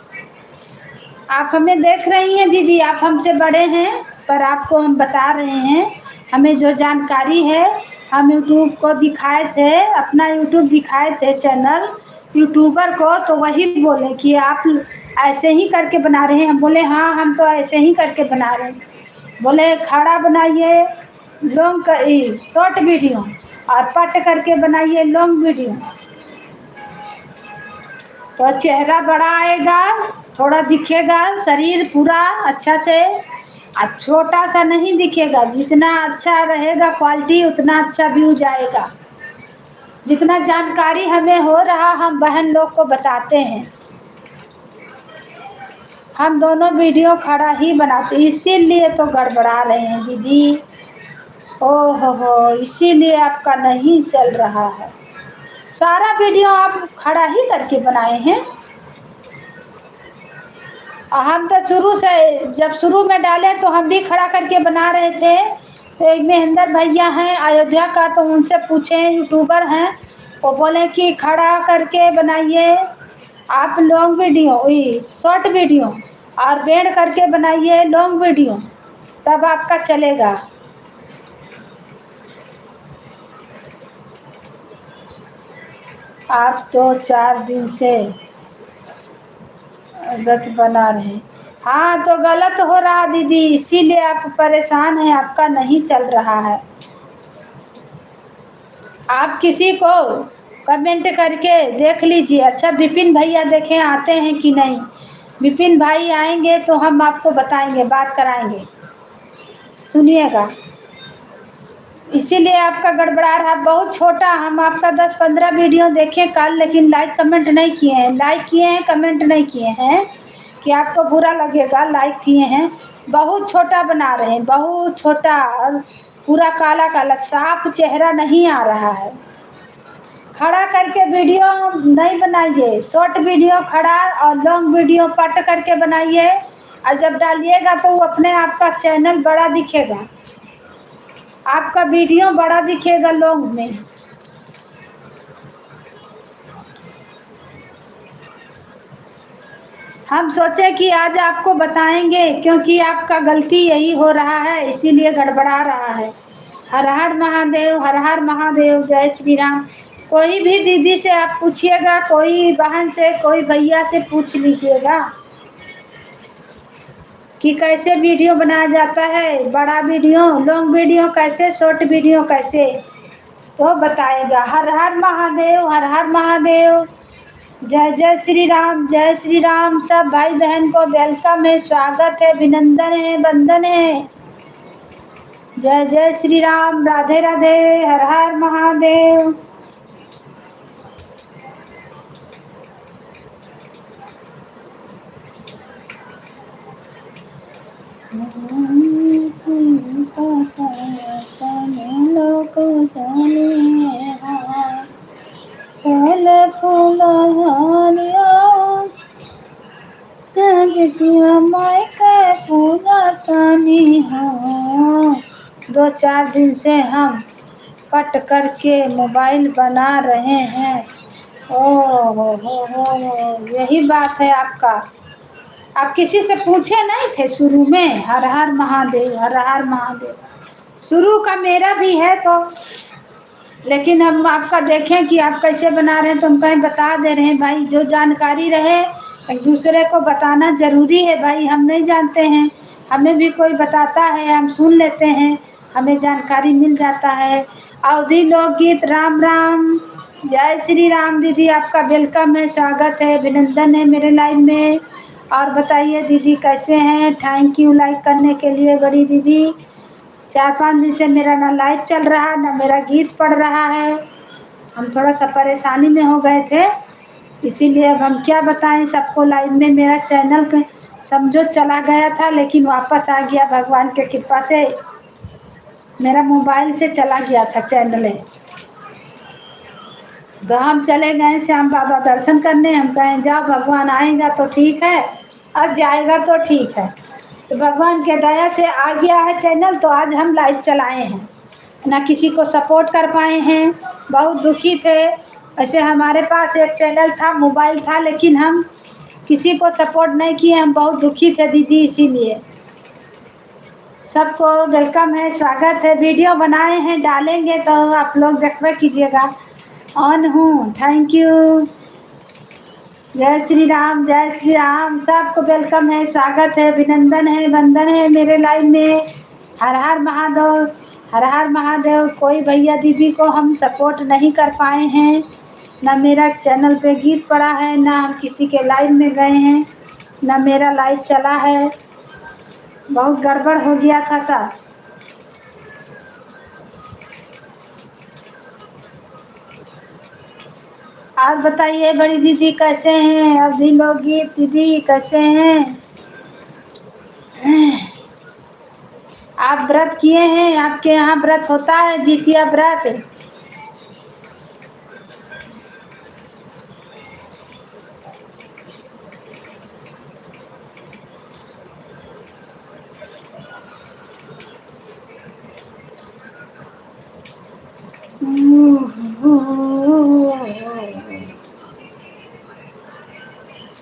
Speaker 1: आप हमें देख रही हैं दीदी, आप हमसे बड़े हैं, पर आपको हम बता रहे हैं। हमें जो जानकारी है, हम यूट्यूब को दिखाए थे, अपना यूट्यूब दिखाए थे चैनल यूट्यूबर को, तो वही बोले कि आप ऐसे ही करके बना रहे हैं। हम बोले हाँ, हम तो ऐसे ही करके बना रहे हैं। बोले खड़ा बनाइए लॉन्ग शॉर्ट वीडियो, और पट करके बनाइए लॉन्ग वीडियो, तो चेहरा बड़ा आएगा, थोड़ा दिखेगा शरीर पूरा अच्छा से। छोटा सा नहीं दिखेगा। जितना अच्छा रहेगा क्वालिटी उतना अच्छा व्यू जाएगा। जितना जानकारी हमें हो रहा हम बहन लोग को बताते हैं। हम दोनों वीडियो खड़ा ही बनाते, इसीलिए तो गड़बड़ा रहे हैं दीदी। हो, इसीलिए आपका नहीं चल रहा है। सारा वीडियो आप खड़ा ही करके बनाए हैं। हम तो शुरू से, जब शुरू में डाले तो हम भी खड़ा करके बना रहे थे। तो एक महेंद्र भैया हैं अयोध्या का, तो उनसे पूछे, यूट्यूबर हैं, वो बोले कि खड़ा करके बनाइए आप लॉन्ग वीडियो, वही शॉर्ट वीडियो, और बेंड करके बनाइए लॉन्ग वीडियो, तब आपका चलेगा। आप तो 4 दिन से गलत बना रहे। हाँ तो गलत हो रहा दीदी, इसीलिए आप परेशान हैं, आपका नहीं चल रहा है। आप किसी को कमेंट करके देख लीजिए। अच्छा विपिन भैया देखें आते हैं कि नहीं। विपिन भाई आएंगे तो हम आपको बताएंगे, बात कराएंगे, सुनिएगा। इसीलिए आपका गड़बड़ा रहा। बहुत छोटा, हम आपका 10-15 वीडियो देखे कल, लेकिन लाइक कमेंट नहीं किए हैं। लाइक किए हैं, कमेंट नहीं किए हैं, कि आपको बुरा लगेगा। लाइक किए हैं, बहुत छोटा बना रहे हैं, बहुत छोटा, और पूरा काला काला, साफ चेहरा नहीं आ रहा है। खड़ा करके वीडियो नहीं बनाइए, शॉर्ट वीडियो खड़ा और लॉन्ग वीडियो कट करके बनाइए, और जब डालिएगा तो वो अपने आपका चैनल बड़ा दिखेगा, आपका वीडियो बड़ा दिखेगा लॉन्ग में। हम सोचे कि आज आपको बताएंगे, क्योंकि आपका गलती यही हो रहा है, इसीलिए गड़बड़ा रहा है। हर हर महादेव, हर हर महादेव, जय श्री राम। कोई भी दीदी से आप पूछिएगा, कोई बहन से, कोई भैया से पूछ लीजिएगा कि कैसे वीडियो बनाया जाता है, बड़ा वीडियो, लॉन्ग वीडियो कैसे, शॉर्ट वीडियो कैसे, वो बताएगा। हर हर महादेव, हर हर महादेव, जय जय श्री राम, जय श्री राम। सब भाई बहन को वेलकम है, स्वागत है, अभिनंदन है, वंदन है। जय जय श्री राम, राधे राधे, हर हर महादेव। माई के पूजा तानी हो। 2-4 दिन से हम कट करके मोबाइल बना रहे हैं। हो, यही बात है आपका। आप किसी से पूछे नहीं थे शुरू में, हर हर महादेव, हर हर महादेव। शुरू का मेरा भी है तो, लेकिन हम आपका देखें कि आप कैसे बना रहे हैं, तो हम कहीं बता दे रहे हैं भाई। जो जानकारी रहे एक दूसरे को बताना ज़रूरी है भाई। हम नहीं जानते हैं, हमें भी कोई बताता है, हम सुन लेते हैं, हमें जानकारी मिल जाता है। अवधी लोकगीत, राम राम, जय श्री राम दीदी, आपका वेलकम है, स्वागत है, अभिनंदन है मेरे लाइव में। और बताइए दीदी कैसे हैं। थैंक यू लाइक करने के लिए बड़ी दीदी। 4-5 दिन से मेरा ना लाइव चल रहा, ना मेरा गीत पढ़ रहा है। हम थोड़ा सा परेशानी में हो गए थे, इसीलिए अब हम क्या बताएं सबको। लाइव में मेरा चैनल समझो चला गया था, लेकिन वापस आ गया भगवान के कृपा से। मेरा मोबाइल से चला गया था चैनल। तो हम चले गए श्याम बाबा दर्शन करने। हम कहें जाओ, भगवान आएगा तो ठीक है, और जाएगा तो ठीक है। तो भगवान के दया से आ गया है चैनल, तो आज हम लाइव चलाए हैं। ना किसी को सपोर्ट कर पाए हैं, बहुत दुखी थे। ऐसे हमारे पास एक चैनल था, मोबाइल था, लेकिन हम किसी को सपोर्ट नहीं किए। हम बहुत दुखी थे दीदी, इसीलिए। सबको वेलकम है, स्वागत है। वीडियो बनाए हैं, डालेंगे तो आप लोग देखबे कीजिएगा। ऑन हूँ, थैंक यू। जय श्री राम, जय श्री राम। सबको वेलकम है, स्वागत है, अभिनंदन है, वंदन है मेरे लाइव में। हर हर महादेव, हर हर महादेव। कोई भैया दीदी को हम सपोर्ट नहीं कर पाए हैं, ना मेरा चैनल पे गीत पड़ा है, ना हम किसी के लाइव में गए हैं, ना मेरा लाइव चला है। बहुत गड़बड़ हो गया था सब। और बताइए बड़ी दीदी कैसे हैं? अवधि लोकगीत दीदी कैसे हैं? आप व्रत किए हैं? आपके यहाँ व्रत होता है, जितिया व्रत?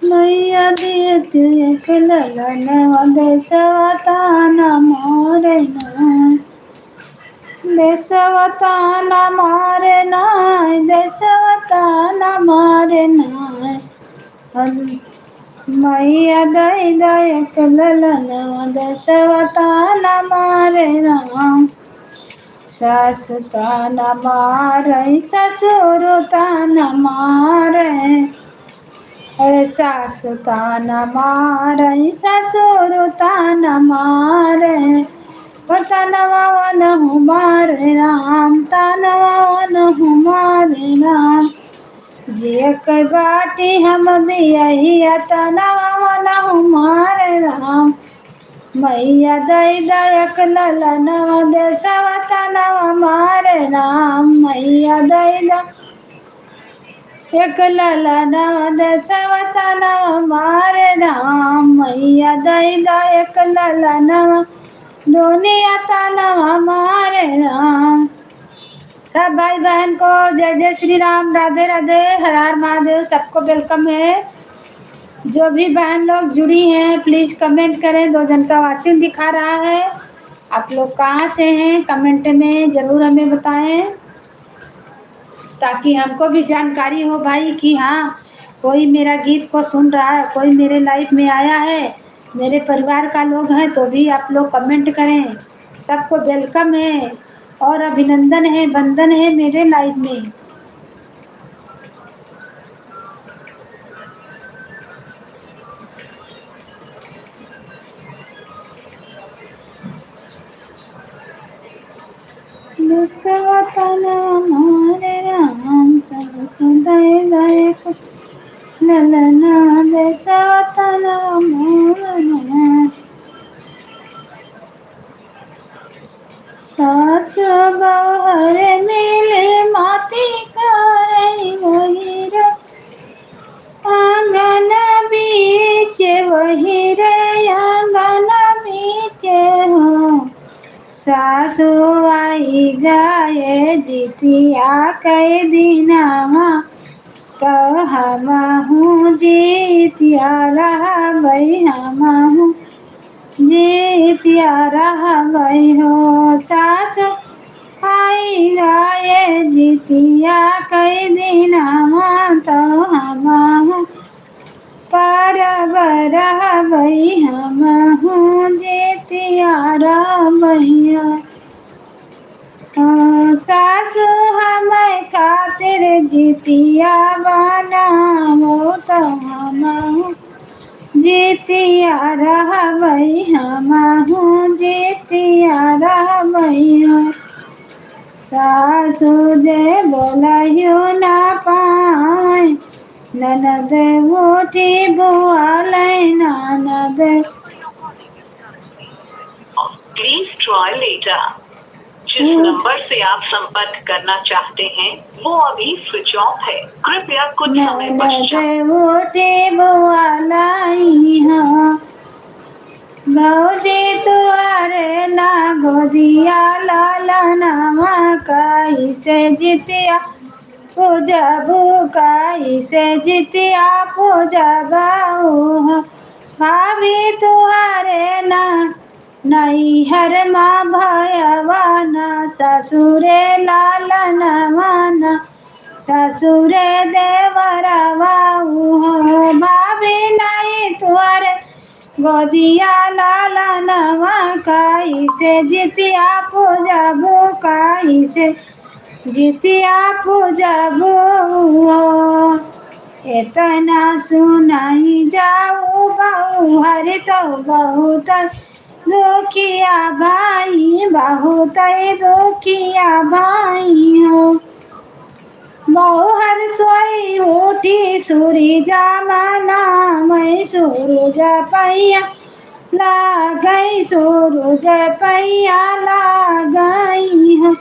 Speaker 1: मैया दियत एक ललन देशवतान मोरे नाय, देशवतान मोरे नाय, देशवतान मोरे नाय। मैया दई दई एक ललन देशवतान मोरे नाय। सासु तान मारे ससुर तान मारे, अरे सासु तान मारे ससुर तान मारे। तनवा वन हमारे राम, तनवा वन हमारे राम। जिय के बाटी हम भी यही तनवा वन हमारे राम। मैया दई दयक ललनवा देशवतनवा मारे राम। मैया दई एक ललनवा देशवतनवा मारे राम। मैया दई दयक ललनवा दुनिया तनवा मारे राम। सब भाई बहन को जय जय श्री राम, राधे राधे, हर हर महादेव। सबको वेलकम है। जो भी बहन लोग जुड़ी हैं प्लीज़ कमेंट करें। 2 जन का वाचिंग दिखा रहा है। आप लोग कहाँ से हैं कमेंट में ज़रूर हमें बताएं, ताकि हमको भी जानकारी हो भाई कि हाँ कोई मेरा गीत को सुन रहा है, कोई मेरे लाइफ में आया है, मेरे परिवार का लोग हैं। तो भी आप लोग कमेंट करें। सबको वेलकम है और अभिनंदन है, वंदन है मेरे लाइफ में। देशवतन हमारे राम, दय दयक ललना देशवतन हमारे। सास बहर मिले माती करे वही रे, आंगन बीच वही रे, आंगन बीच हो। सासु आई गाये जितिया कई दिनवा, तो हमहू जितिया रहबै, हमहू जितिया रहबै हो। सासु आई गाये जितिया कई दिनवा, तो हमहू परब रहबै, हमहू जितिया रहबै। सासु हमें खातिर जितिया बनावो, तो हमहू जितिया रहबै, हमहू जितिया रहबै। सासु जे बोलहियो ना पाए, ननद उठी बुआलै, ननद।
Speaker 2: Please try later. जिस नंबर से आप संपर्क करना चाहते हैं वो अभी स्विच ऑफ है, कृपया कुछ समय पश्चात
Speaker 1: उठी बुआलै हाँ। भौजी तुअरे ना गोदिया लालनवा, कैसे जितिया पूजबू, कैसे जितिया पूजबू। भाभी तुअरे ना नैहर माँ भयवा, ना ससुरे लालनवा, ना ससुरे देवरवा हो। भाभी नहीं तुअरे गोदिया लालनवा, कैसे जितिया पूजबू, कैसे जितिया पूजबू। इतना सुनाई जाऊ बहु हरि, तो बहुत दुखिया भाई, बहुत दुखिया भाई हो। बहुहर सोई उठी सूरी जामना मैं सूरज पैया ला गई सूरज पैया ला गई है।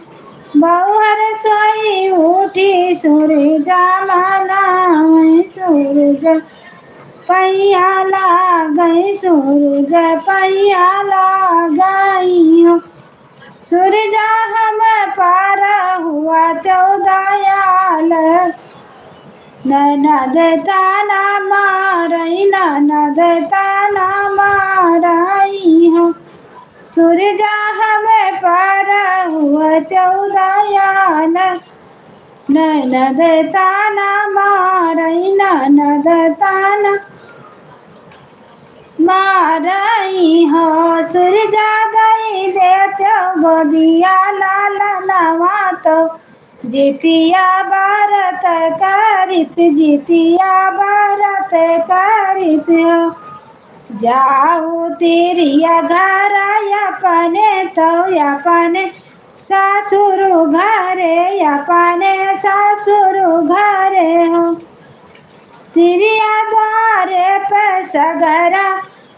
Speaker 1: बहुहर सोई उठी सूरी जामना मैं सूरज पैया ला गई सूरज पैया ला गई हो। सूरज हम पार हुआ तो दयाल ननद ताना मारई ननद ताना मारई हो। सूरज हम पार हुआ तो दयाल ननद ताना मारई ननद ताना मारई हो। सूरज दई देते गोदिया लाल नवा तो जितिया भारत करित जितिया भारत करित हो। जाऊ तेरिया घर अपने तो अपने सासुर घरे अपने सासुर घरे हो। तिरिया द्वारे पे सगरा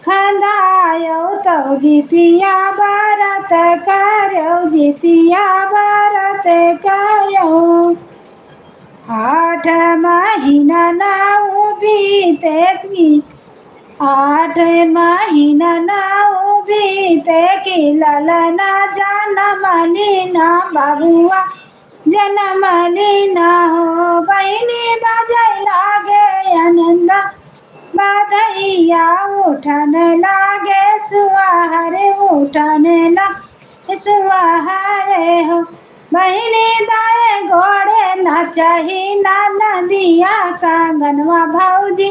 Speaker 1: खंदायो तो जितिया भारत करो जितिया भारत करो। 8 महीना नाऊ बीते की 8 महीना नाऊ बीते की ललना जनम लीना बबुआ जनम लीना हो। बहनी बजाई लागे आनंद बधैया उठन लागे सुहारे उठन लागे सुहारे हो। बहनी दाए घोड़े नचही नदिया कांगनवा भौजी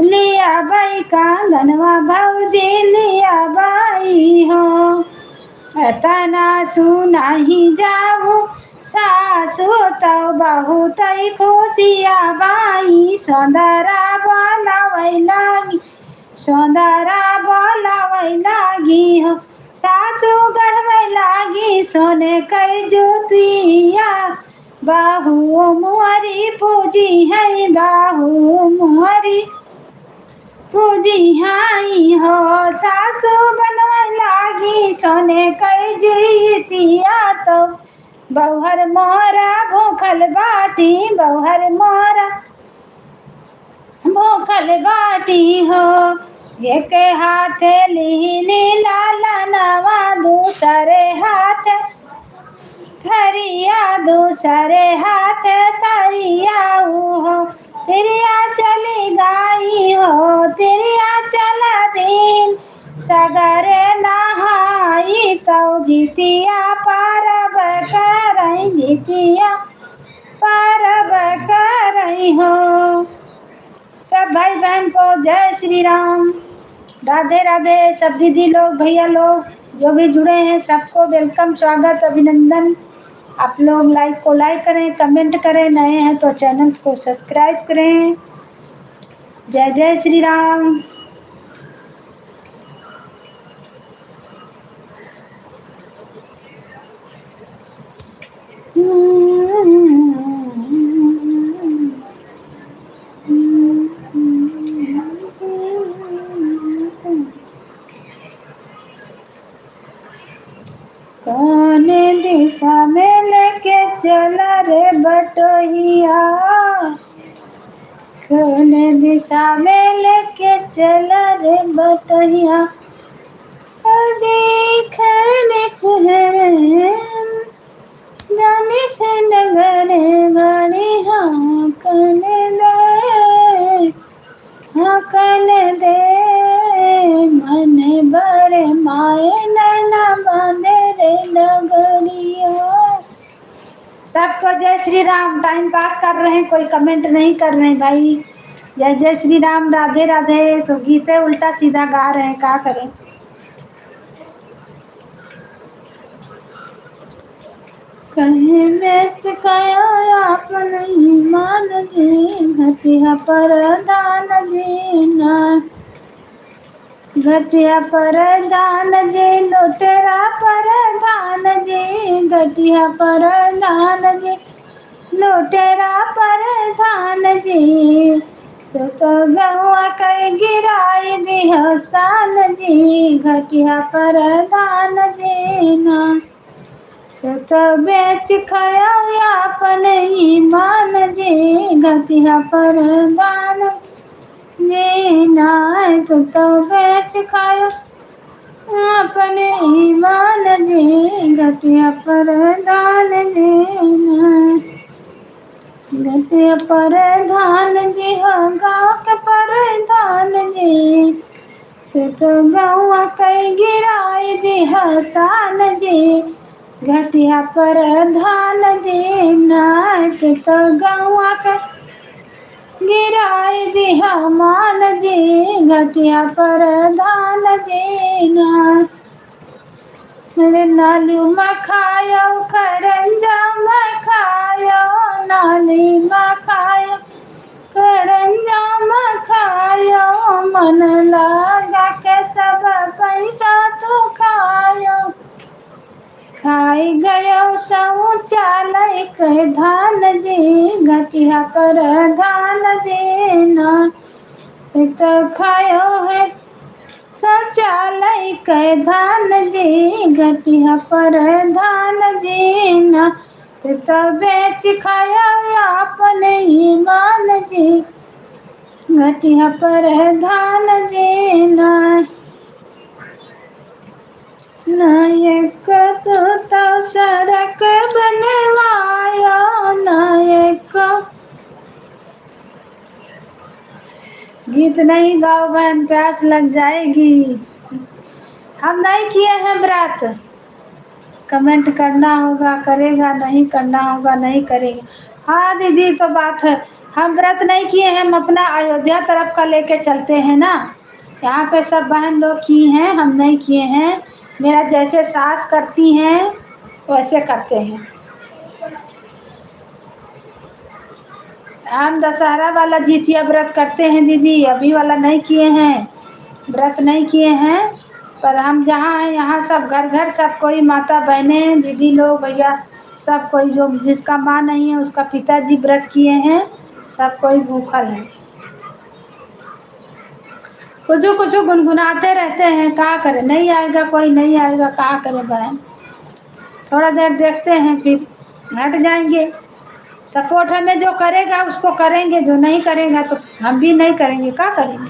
Speaker 1: लिया बाई कांगनवा भौजी लिया बाई हो। तना सुनाही जाऊ सासु तो बहुत खुशिया बाई सौंदरा बोलावै लागी सौंदरा बोलावै लागी हो। सासु गढ़वै लागी सोने कई ज्योतिया बाहू मुहरी पूजी है बाहू मुहरी पूजी हाई हो। सासु बनवै लागी सोने कई ज्योतिया तो बहुहर मोरा भूखल बाटी बहुहर मोरा भूखल बाटी हो। एक हाथ लीली लाल नवा दूसरे हाथ थरिया दूसरे हाथ थरिया हो। तिरिया चली गई हो तिरिया चला दिन सगरे नहाई तो जितिया पारब करई जितिया पारब करई हो। सब भाई बहन को जय श्री राम राधे राधे। सब दीदी लोग भैया लोग जो भी जुड़े हैं सबको वेलकम स्वागत अभिनंदन। आप लोग लाइक को लाइक करें कमेंट करें नए हैं तो चैनल को सब्सक्राइब करें। जय जय श्री राम। कौन दिशा में लेके चला रे बटोहिया कौन दिशा में लेके चला रे बटोहिया देखने को है जाने से नगरे गाड़ी हाँकन दे मन बड़े माए नैना बांधे रे नगरिया। सबको जय श्री राम। टाइम पास कर रहे हैं कोई कमेंट नहीं कर रहे हैं भाई। जय जय श्री राम राधे राधे। तो गीते उल्टा सीधा गा रहे हैं क्या करें। कहे बेच कया आप नहीं मान जी घटिया परदान जी ना घटिया परदान जी लुटेरा परदान जी घटिया परदान जी लुटेरा प्रधान जी, तो गौआ कई गिराई दिह सान जी, घटिया प्रधान जी ना। तो बेच खाया अपन ईमान जी, घटिया प्रधान जी ना। तो बेच खाया अपने ईमान जी, घटिया प्रधान जी ना। घटिया प्रधान जी हो गाँव के प्रधान जी, तो गौआ कई गिराई दिह सान जी, घटिया प्रधान जी नाथ। तो गौआ के गिराई दिह मान जी, घटिया प्रधान जी नाथ। मेरे नालू मखायो खरंजा मखायो, नाली मखायो खरंजा मखायो, मन लगा के सब पैसा तू खायो। खाई गयो शौचालय के धान जी, घटिया प्रधान जी ना। तो खायो है शौचालय के धान जी, घटिया प्रधान जी ना। तो बेच खाया अपने ईमान जी, घटिया प्रधान जी ना। नायक तो सड़क बनवाया, नायक। गीत नहीं गाओ बहन, प्यास लग जाएगी। हम नहीं किए हैं व्रत। कमेंट करना होगा करेगा, नहीं करना होगा नहीं करेगा। हाँ दीदी तो बात है, हम व्रत नहीं किए हैं, हम अपना अयोध्या तरफ का लेके चलते हैं ना। यहाँ पे सब बहन लोग की हैं, हम नहीं किए हैं। मेरा जैसे सास करती हैं वैसे करते हैं। हम दशहरा वाला जितिया व्रत करते हैं दीदी, अभी वाला नहीं किए हैं, व्रत नहीं किए हैं। पर हम जहाँ हैं यहाँ सब घर घर सब कोई माता बहनें दीदी लोग भैया सब कोई, जो जिसका माँ नहीं है उसका पिताजी व्रत किए हैं, सब कोई भूखल है। कुछ गुनगुनाते रहते हैं, क्या करें, नहीं आएगा कोई, नहीं आएगा क्या करें बहन। थोड़ा देर देखते हैं फिर हट जाएंगे। सपोर्ट हमें जो करेगा उसको करेंगे, जो नहीं करेगा तो हम भी नहीं करेंगे, क्या करेंगे।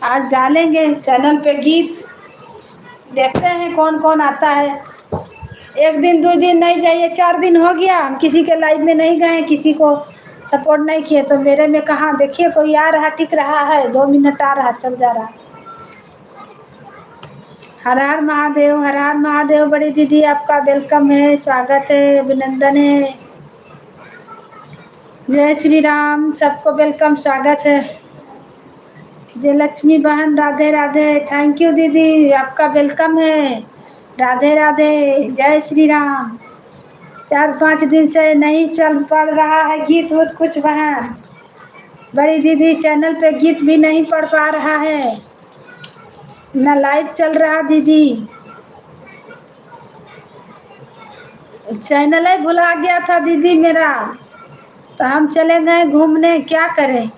Speaker 1: आज डालेंगे चैनल पे गीत, देखते हैं कौन कौन आता है। एक दिन 2 दिन नहीं जाइए, 4 दिन हो गया हम किसी के लाइव में नहीं गए, किसी को सपोर्ट नहीं किए, तो मेरे में कहाँ देखिए कोई आ रहा टिक रहा है, 2 मिनट आ रहा चल जा रहा। हर हर महादेव, हर हर महादेव। बड़ी दीदी आपका वेलकम है, स्वागत है, अभिनंदन है। जय श्री राम, सबको वेलकम, स्वागत है। जय लक्ष्मी बहन, राधे राधे। थैंक यू दीदी, आपका वेलकम है, राधे राधे, जय श्री राम। 4-5 दिन से नहीं चल पड़ रहा है गीत वूत कुछ बहन। बड़ी दीदी चैनल पे गीत भी नहीं पढ़ पा रहा है, ना लाइव चल रहा दीदी, चैनल ही भुला गया था दीदी मेरा, तो हम चले गए घूमने, क्या करें।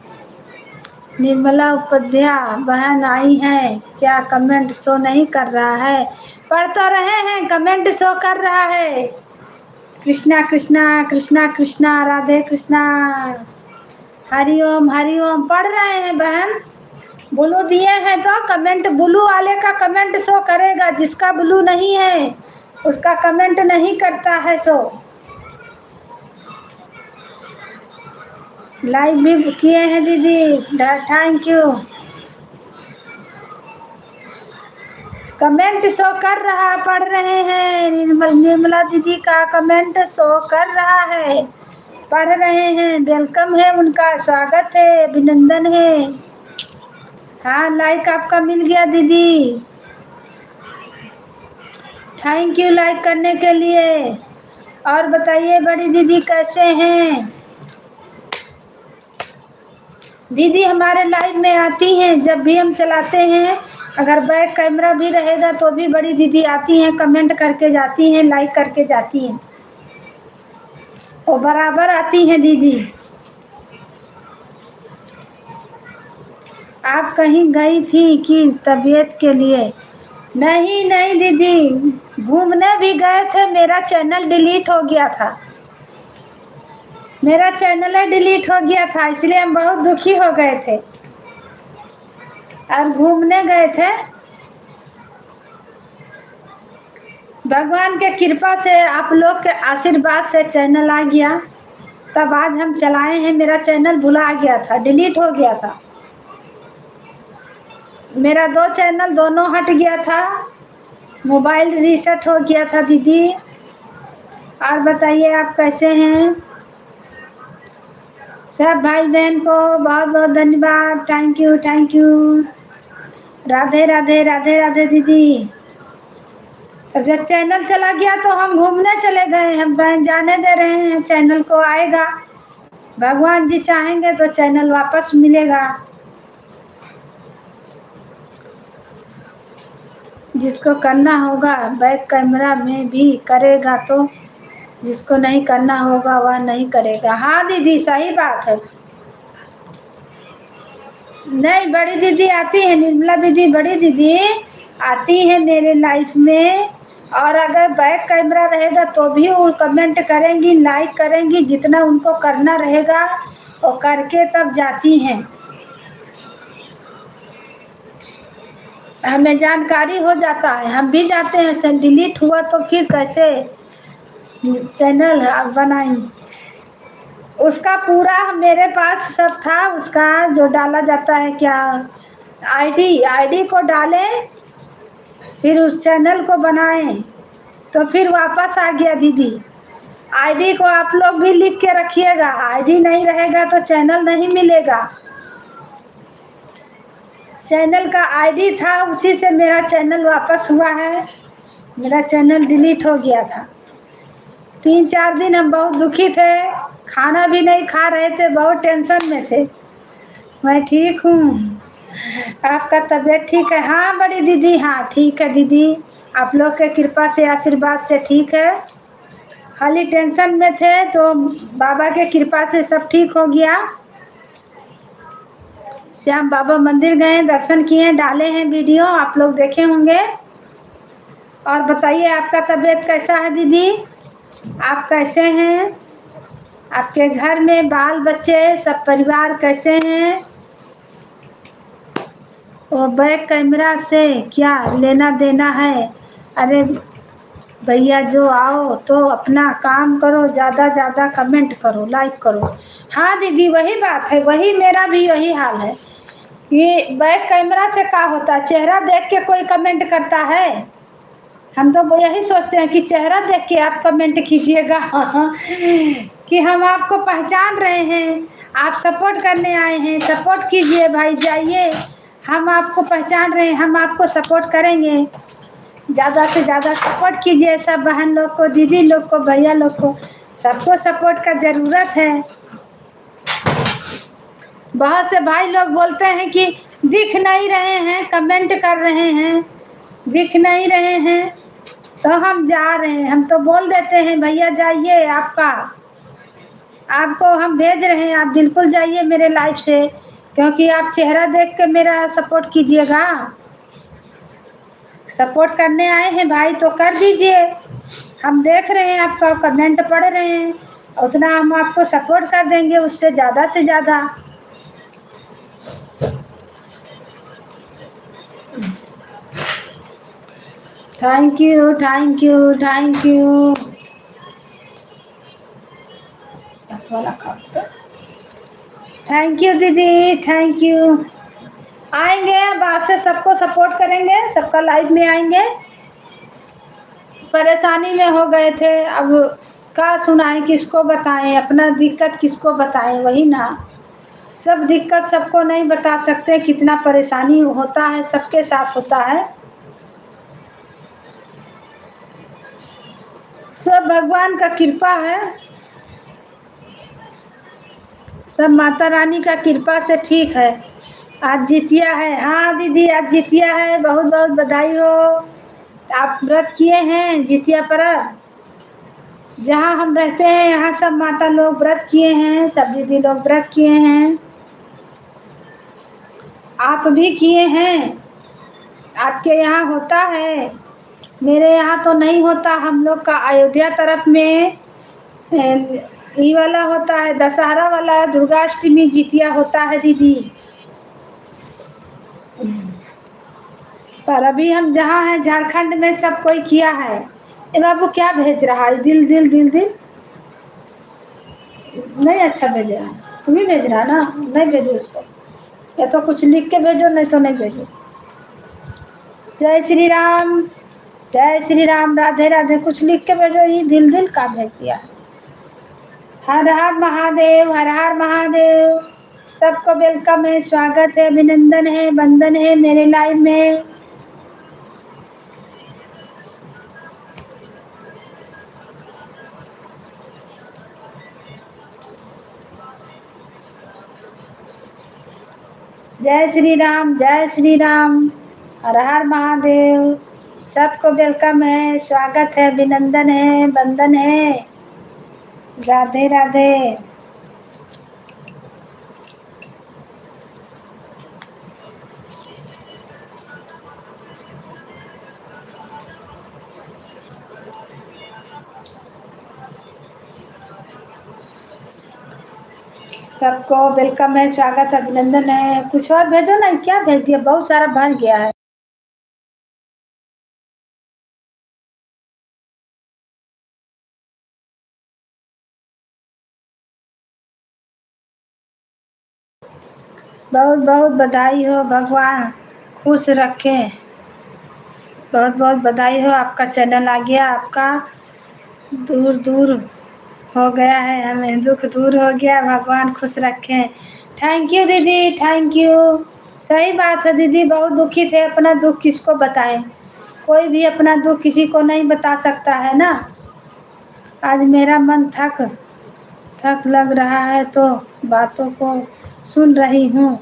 Speaker 1: निर्मला उपाध्याय बहन आई हैं, क्या कमेंट शो नहीं कर रहा है। पढ़ तो रहे हैं, कमेंट शो कर रहा है। कृष्णा कृष्णा कृष्णा कृष्णा, राधे कृष्णा, हरिओम हरिओम, पढ़ रहे हैं बहन। ब्लू दिए हैं तो कमेंट, ब्लू वाले का कमेंट शो करेगा, जिसका ब्लू नहीं है उसका कमेंट नहीं करता है शो। लाइक भी किए हैं दीदी, थैंक यू। कमेंट शो कर रहा, पढ़ रहे हैं, निर्मला दीदी का कमेंट शो कर रहा है, पढ़ रहे हैं, वेलकम है उनका, स्वागत है, अभिनंदन है। हाँ लाइक आपका मिल गया दीदी, थैंक यू लाइक करने के लिए। और बताइए बड़ी दीदी कैसे हैं। दीदी हमारे लाइव में आती हैं, जब भी हम चलाते हैं अगर बैक कैमरा भी रहेगा तो भी बड़ी दीदी आती हैं, कमेंट करके जाती हैं, लाइक करके जाती हैं, वो बराबर आती हैं दीदी। आप कहीं गई थी कि तबीयत के लिए? नहीं नहीं दीदी, घूमने भी गए थे, मेरा चैनल डिलीट हो गया था, मेरा चैनल ही डिलीट हो गया था, इसलिए हम बहुत दुखी हो गए थे और घूमने गए थे। भगवान के कृपा से, आप लोग के आशीर्वाद से चैनल आ गया, तब आज हम चलाए हैं। मेरा चैनल भुला गया था, डिलीट हो गया था, मेरा 2 चैनल दोनों हट गया था, मोबाइल रीसेट हो गया था दीदी। और बताइए आप कैसे हैं? सब भाई बहन को बहुत बहुत धन्यवाद, thank you thank you. Radhe Radhe Radhe Radhe दीदी। अब जब चैनल चला गया तो हम घूमने चले गए, हम जाने दे रहे हैं, चैनल को आएगा, भगवान जी चाहेंगे तो चैनल वापस मिलेगा। जिसको करना होगा बैक कैमरा में भी करेगा, तो जिसको नहीं करना होगा वह नहीं करेगा। हाँ दीदी सही बात है। नहीं, बड़ी दीदी आती है, निर्मला दीदी बड़ी दीदी आती है मेरे लाइफ में, और अगर बैक कैमरा रहेगा तो भी वो कमेंट करेंगी, लाइक करेंगी, जितना उनको करना रहेगा वो करके तब जाती हैं। हमें जानकारी हो जाता है, हम भी जाते हैं। डिलीट हुआ तो फिर कैसे चैनल बनाएंगे? उसका पूरा मेरे पास सब था, उसका जो डाला जाता है क्या आईडी को डालें, फिर उस चैनल को बनाएं, तो फिर वापस आ गया दीदी। आईडी को आप लोग भी लिख के रखिएगा, आईडी नहीं रहेगा तो चैनल नहीं मिलेगा। चैनल का आईडी था, उसी से मेरा चैनल वापस हुआ है, मेरा चैनल डिलीट हो गया था। 3-4 दिन हम बहुत दुखी थे, खाना भी नहीं खा रहे थे, बहुत टेंशन में थे। मैं ठीक हूँ, आपका तबीयत ठीक है? हाँ बड़ी दीदी, हाँ ठीक है दीदी, आप लोग के कृपा से आशीर्वाद से ठीक है। खाली टेंशन में थे तो बाबा के कृपा से सब ठीक हो गया। श्याम बाबा मंदिर गए, दर्शन किए, डाले हैं वीडियो, आप लोग देखे होंगे। और बताइए आपका तबीयत कैसा है दीदी? आप कैसे हैं? आपके घर में बाल बच्चे सब परिवार कैसे हैं? वो बैक कैमरा से क्या लेना देना है? अरे भैया जो आओ तो अपना काम करो, ज़्यादा ज़्यादा कमेंट करो, लाइक करो। हाँ दीदी वही बात है, वही मेरा भी यही हाल है। ये बैक कैमरा से क्या होता है, चेहरा देख के कोई कमेंट करता है? हम तो यही सोचते हैं कि चेहरा देख के आप कमेंट कीजिएगा कि हम आपको पहचान रहे हैं, आप सपोर्ट करने आए हैं, सपोर्ट कीजिए भाई, जाइए, हम आपको पहचान रहे हैं, हम आपको सपोर्ट करेंगे। ज़्यादा से ज़्यादा सपोर्ट कीजिए, सब बहन लोग को, दीदी लोग को, भैया लोग को, सबको सपोर्ट का ज़रूरत है। बहुत से भाई लोग बोलते हैं कि दिख नहीं रहे हैं, कमेंट कर रहे हैं, दिख नहीं रहे हैं, तो हम जा रहे हैं, हम तो बोल देते हैं भैया जाइए, आपको हम भेज रहे हैं, आप बिल्कुल जाइए मेरे लाइफ से, क्योंकि आप चेहरा देख के मेरा सपोर्ट कीजिएगा। सपोर्ट करने आए हैं भाई तो कर दीजिए, हम देख रहे हैं आपका कमेंट पढ़ रहे हैं, उतना हम आपको सपोर्ट कर देंगे, उससे ज़्यादा से ज़्यादा। Thank you thank you thank you. Thank you दीदी, थैंक यू। आएंगे बाद से, सबको सपोर्ट करेंगे, सबका लाइव में आएंगे। परेशानी में हो गए थे, अब क्या सुनाएं, किसको बताएं, अपना दिक्कत किसको बताएं, वही ना, सब दिक्कत सबको नहीं बता सकते, कितना परेशानी होता है, सबके साथ होता है। सब भगवान का कृपा है, सब माता रानी का कृपा से ठीक है। आज जितिया है। हाँ दीदी, आज जितिया है, बहुत बहुत बधाई हो। आप व्रत किए हैं जितिया पर्व? जहाँ हम रहते हैं यहाँ सब माता लोग व्रत किए हैं, सब दीदी लोग व्रत किए हैं। आप भी किए हैं? आपके यहाँ होता है? मेरे यहाँ तो नहीं होता। हम लोग का अयोध्या तरफ में ये वाला होता है, दशहरा वाला, दुर्गाष्टमी जितिया होता है दीदी। पर अभी हम जहाँ हैं झारखंड में सब कोई किया है। ए बाबू क्या भेज रहा है? दिल दिल दिल दिल नहीं अच्छा भेज रहा है। तुम ही भेज रहा है ना? नहीं भेजो उसको, या तो कुछ लिख के भेजो, नहीं तो नहीं भेजो। जय श्री राम, जय श्री राम, राधे राधे, कुछ लिख के भेजो। ये दिल दिल का भेज दिया। हर हर महादेव, हर हर महादेव। सबको वेलकम है, स्वागत है, अभिनंदन है, वंदन है मेरे लाइव में। जय श्री राम, जय श्री राम, हर हर महादेव। सबको वेलकम है, स्वागत है, अभिनंदन है, वंदन है, राधे राधे। सबको वेलकम है, स्वागत है, अभिनंदन है। कुछ और भेजो ना, क्या भेज दिया? बहुत सारा भर गया है। बहुत बहुत बधाई हो, भगवान खुश रखे। बहुत बहुत बधाई हो, आपका चैनल आ गया, आपका दूर दूर हो गया है, हमें दुख दूर हो गया, भगवान खुश रखें। थैंक यू दीदी, थैंक यू। सही बात है दीदी, बहुत दुखी थे। अपना दुख किसको बताएं? कोई भी अपना दुख किसी को नहीं बता सकता है ना। आज मेरा मन थक थक लग रहा है तो बातों को सुन रही हूँ।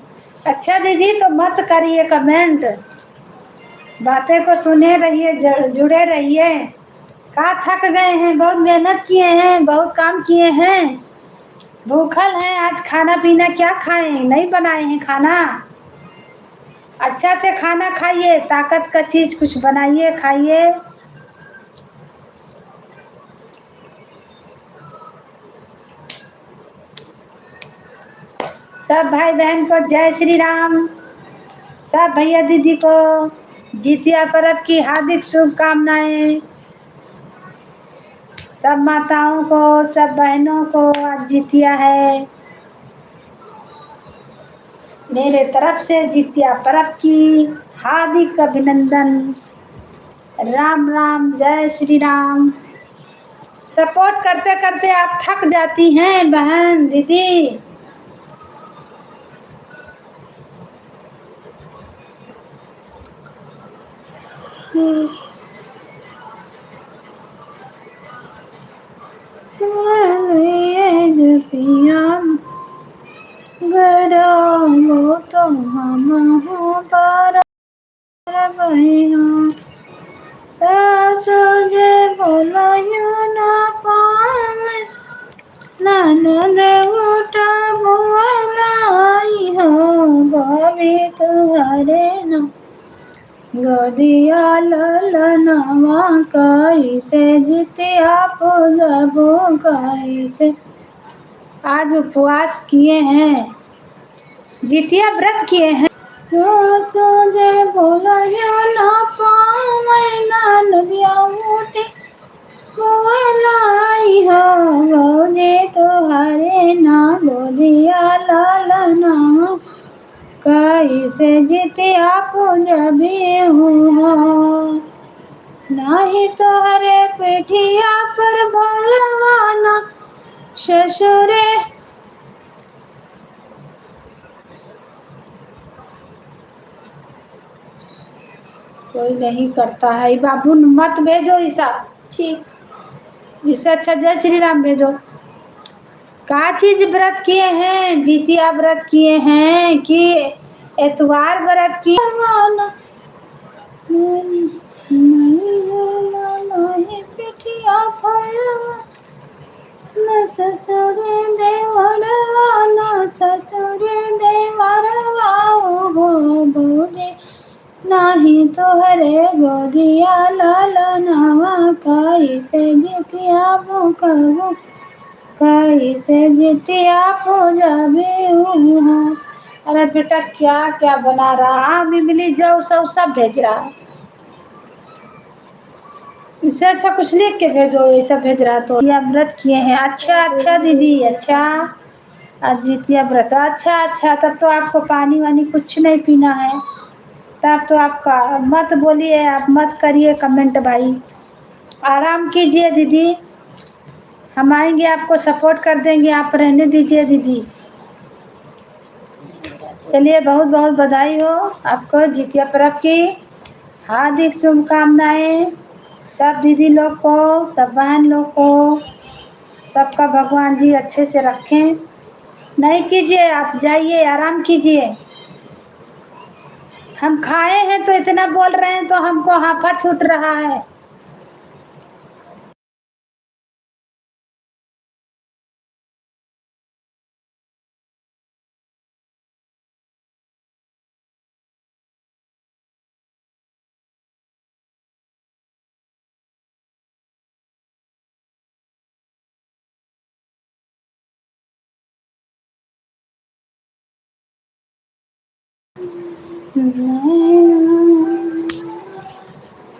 Speaker 1: अच्छा दीदी, तो मत करिए कमेंट, बातें को सुने रहिए, जुड़े रहिए। कहाँ थक गए हैं? बहुत मेहनत किए हैं, बहुत काम किए हैं, भूखल हैं। आज खाना पीना क्या खाएं? नहीं बनाए हैं खाना। अच्छा से खाना खाइए, ताकत का चीज़ कुछ बनाइए, खाइए। सब भाई बहन को जय श्री राम। सब भैया दीदी को जितिया पर्व की हार्दिक शुभकामनाएं। सब माताओं को, सब बहनों को आज जितिया है। मेरे तरफ से जितिया पर्व की हार्दिक अभिनंदन। राम राम, जय श्री राम। सपोर्ट करते करते आप थक जाती हैं बहन दीदी। गड़ो तो हम हो पर सोजे बोलो ना पावे ननद उठा बोलाई हो भाभी तुम्हारे न गोदिया ललनवा कैसे जितिया पूजबो कैसे। आज उपवास किए हैं, जितिया व्रत किए हैं। सोजे बोला ना पावे नदिया उठे बोलाई हो बोले तुम्हारे ना बोलिया लालना कैसे जितिया पूजबी हूँ। नहीं तो हरे पिठिया पर भगवाना ससुरे। कोई नहीं करता है बाबू, मत भेजो ऐसा, ठीक। इससे अच्छा जय श्री राम भेजो। का चीज व्रत किए हैं? जितिया व्रत किए हैं कि एतवार व्रत की पिठिया फलवा न ससुरे देवरवा न ससुरे देवरवा हो बोले नाही तोहरे गोरिया ललनवा कैसे जितिया मुकबो कैसे जितिया पूजबे हूँ। अरे बेटा क्या क्या बना रहा, इमली जौ सब भेज रहा है। इससे अच्छा कुछ लिख के भेजो, ये सब भेज रहा तो। या व्रत किए हैं, अच्छा अच्छा दीदी, अच्छा आज जितिया व्रत, अच्छा अच्छा, तब तो आपको पानी वानी कुछ नहीं पीना है, तब तो आपका मत बोलिए, आप मत करिए कमेंट भाई, आराम कीजिए दीदी, हम आएंगे आपको सपोर्ट कर देंगे, आप रहने दीजिए दीदी। चलिए बहुत बहुत बधाई हो आपको जितिया पर्व की, हार्दिक शुभकामनाएं सब दीदी लोग को, सब बहन लोग को, सबका भगवान जी अच्छे से रखें। नहीं कीजिए, आप जाइए आराम कीजिए, हम खाए हैं तो इतना बोल रहे हैं तो हमको हाफा छूट रहा है।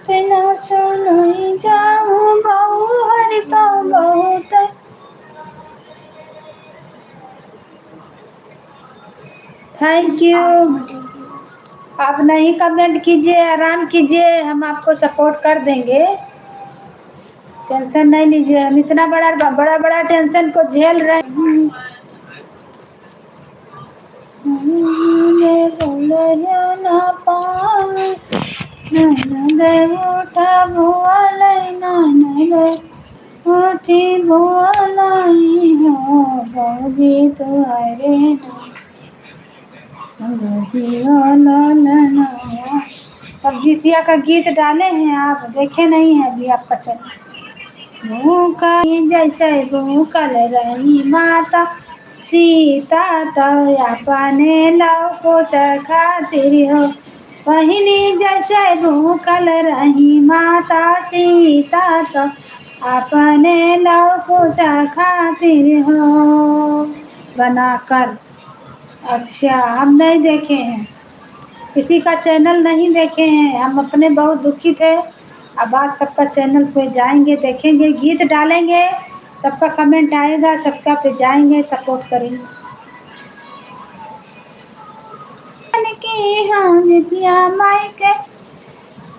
Speaker 1: बिना सुनई जाऊं बहु हरि तो बहुत, थैंक यू। आप नहीं कमेंट कीजिए, आराम कीजिए, हम आपको सपोर्ट कर देंगे, टेंशन नहीं लीजिए, हम इतना बड़ा बड़ा बड़ा टेंशन को झेल रहे हैं। ना पाए उठा भुआलाई उठी भुआलाई हो गौजी तुम्हारे अब जितिया का गीत डाले हैं, आप देखे नहीं है अभी आपका चैनल। भूखा जैसे भूखल रही माता सीता तो अपने लव को खातिर हो, बहिनी जैसे भूखल रही माता सीता तो अपने लव को खातिर हो बनाकर। अच्छा हम नहीं देखे हैं, किसी का चैनल नहीं देखे हैं, हम अपने बहुत दुखी थे, अब आज सबका चैनल पे जाएंगे, देखेंगे, गीत डालेंगे, सबका कमेंट आएगा, सबका पे जाएंगे, सपोर्ट करेंगे। की हाँ जितिया माई के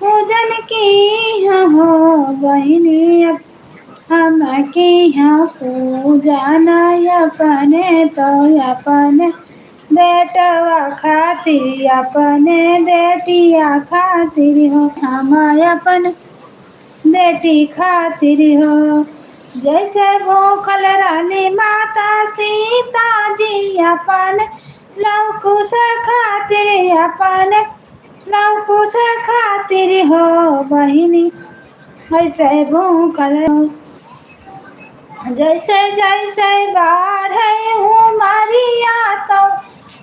Speaker 1: पूजन की हाँ हो बहिनी, अब हम की हाँ पूजना अपने तो अपने बेटवा खातिर अपने बेटिया खातिर हो, हम अपन बेटी खातिर हो, जैसे भूखल रानी माता सीता जी अपन लवकुश खातिर अपन लवकुश खातिर हो बहिनी, ऐसे भूखल जैसे जैसे बाढ़े उमरिया तो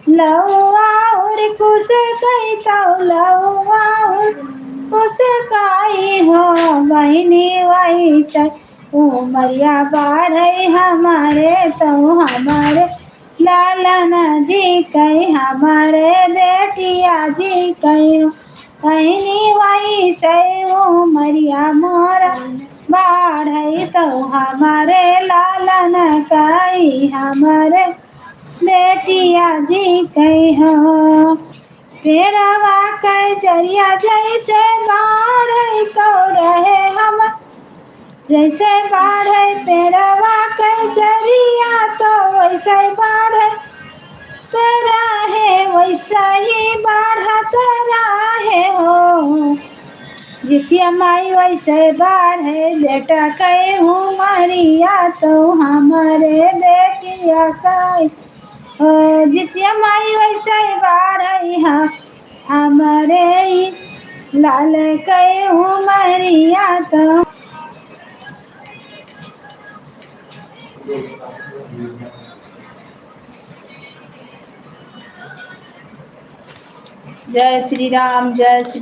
Speaker 1: लौआ और कुछ कही तो लौआ और कुछ कही हो बहिनी, वैसे उमरिया बाढ़े हमारे तो हमारे लालन जी कही, हमारे बेटिया जी कही, कहनी वैसे उमरिया मोरा बाढ़ तो हमारे लालन कही, हमारे बेटिया जी कही हो, पेड़वा के जरिया जैसे बाढ़ तो रहे हम, जैसे बाढ़ पेड़वा के जरिया तो वैसे बाढ़ तेरा है, वैसा ही बाढ़ तेरा है हो, जितिया माई वैसे बाढ़े बेटा कहे हूँ मारिया तो हमारे बेटिया कहे, जितिया माई वैसे बाढ़ हमारे लाल कई उमरिया तो जय श्री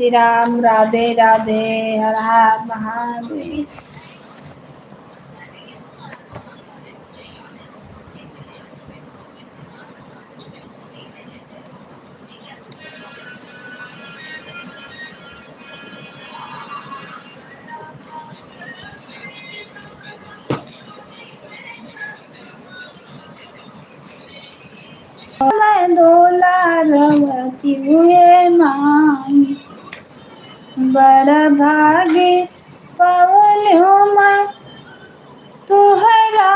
Speaker 1: राम, राधे राधे, हर हर महादेव। मैं दुलारवती हुए माई बड़ भागे पवल्यो मैं तुहरा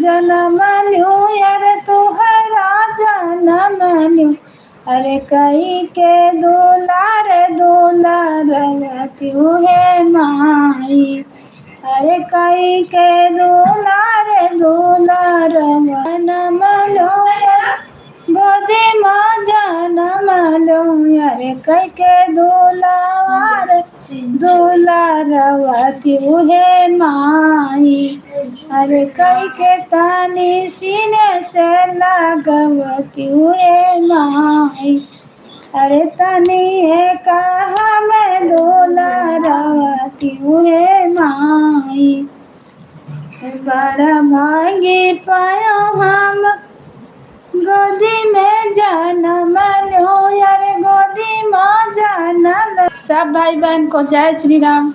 Speaker 1: जन्म ल्यो यार तुहरा जन्म ल्यो अरे कई के दुलारवती हुए माई अरे कई के जन्म लो गोदी माँ जनम लो यारे कई के दुलारवती है माई अरे कई के तानी सीने से लागवती है माई अरे तनी है कहा मैं दुलारवती है माई बड़ा भागी पायो हम गोदी में जन्म लो यार गोदी में जन्म। सब भाई बहन को जय श्री राम।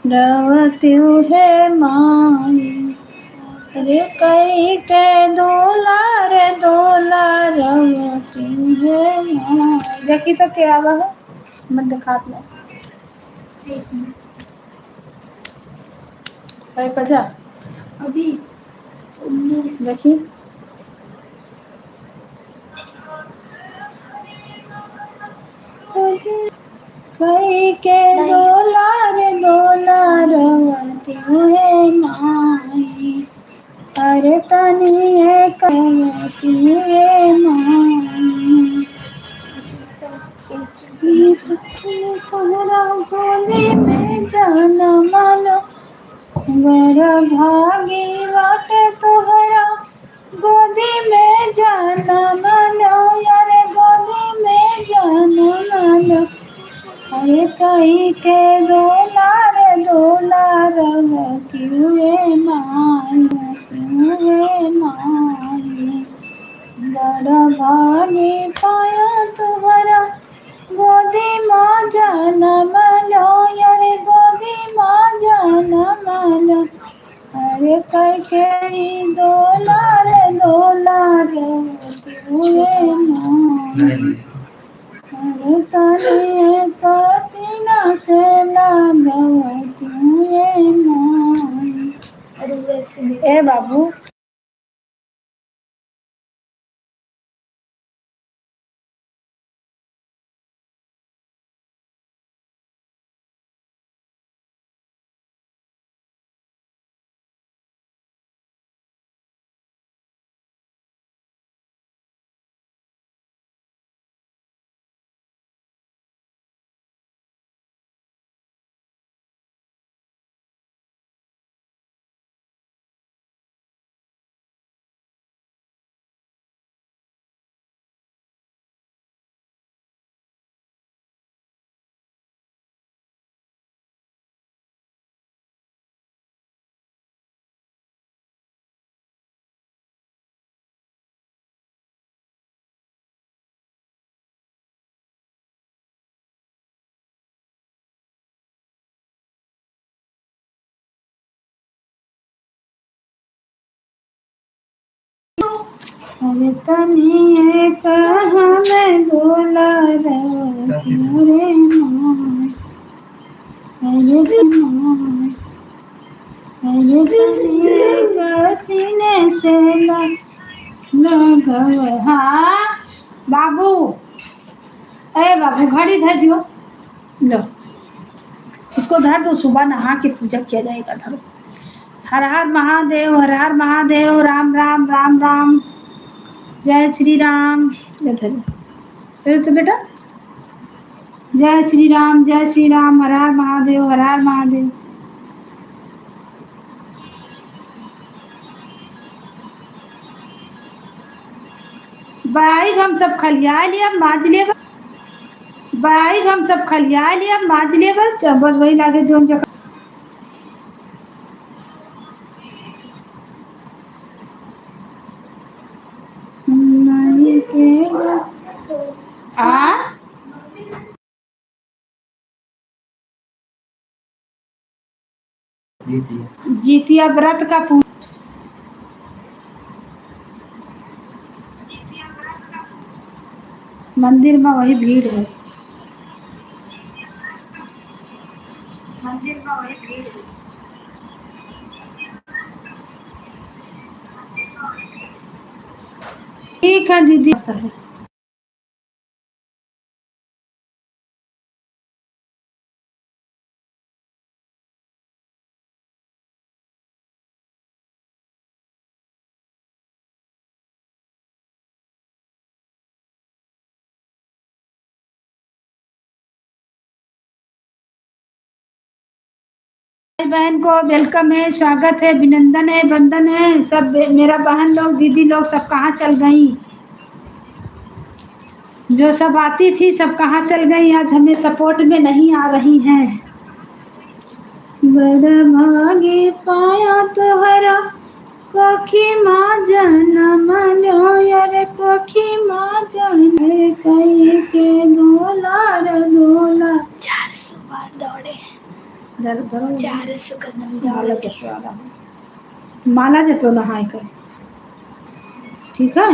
Speaker 1: रवती है माई अरे कई के दुलारवती है माई। देखी तो क्या हुआ है मत दिखात में पजा अभी 19 देखी कई के दुलारवती है माई अरे तनी है कहती है माई तोहरा गोदी में जन्म लो बड़ा भागी बाटे तोहरा गोदी में जन्म लो यार गोदी में जन्म लो अरे कई के दुलारवती हुए माई बड़ा भागी पाया तुम्हारा गोदी माँ जन्म लो यार गोदी माँ जन्म लो अरे कई के दुलारवती हुए माई अरे तने कसीना से लागवती हुए माई। ए बाबू अरे तनी है कहा मैं दुलारवती रे माई अरे माई अरे तनी कसीने से लागव। हाँ बाबू ए बाबू घड़ी धर दियो लो उसको धर दो, सुबह नहा के पूजा किया जाएगा। धरो। हर हर महादेव, हर हर महादेव, राम राम राम राम, जय श्री राम। ये धरो तो बेटा, जय श्री राम, हर हर महादेव, हर हर महादेव। भाई हम सब खलिया लिया, माज ले भाई, हम सब खलिया लिया, माज ले बस वही लागे जो जगह। आ जीतिया व्रत का मंदिर में वही भीड़ है, मंदिर में वही भीड़ है। ठीक है दीदी। भाई बहन को वेलकम है, स्वागत है, अभिनंदन है, वंदन है। सब मेरा बहन लोग, दीदी लोग सब कहाँ चल गई? जो सब आती थी सब कहाँ चल गई? आज हमें सपोर्ट में नहीं आ रही हैं। बड़ भागे पाया तोहरा कोखी माँ जनम लो यार, कोखी माँ जन कई के गोला रे गोला। 400 बार दौड़े, 400 कदम दौड़े। माला जपो नहाए कर, ठीक है।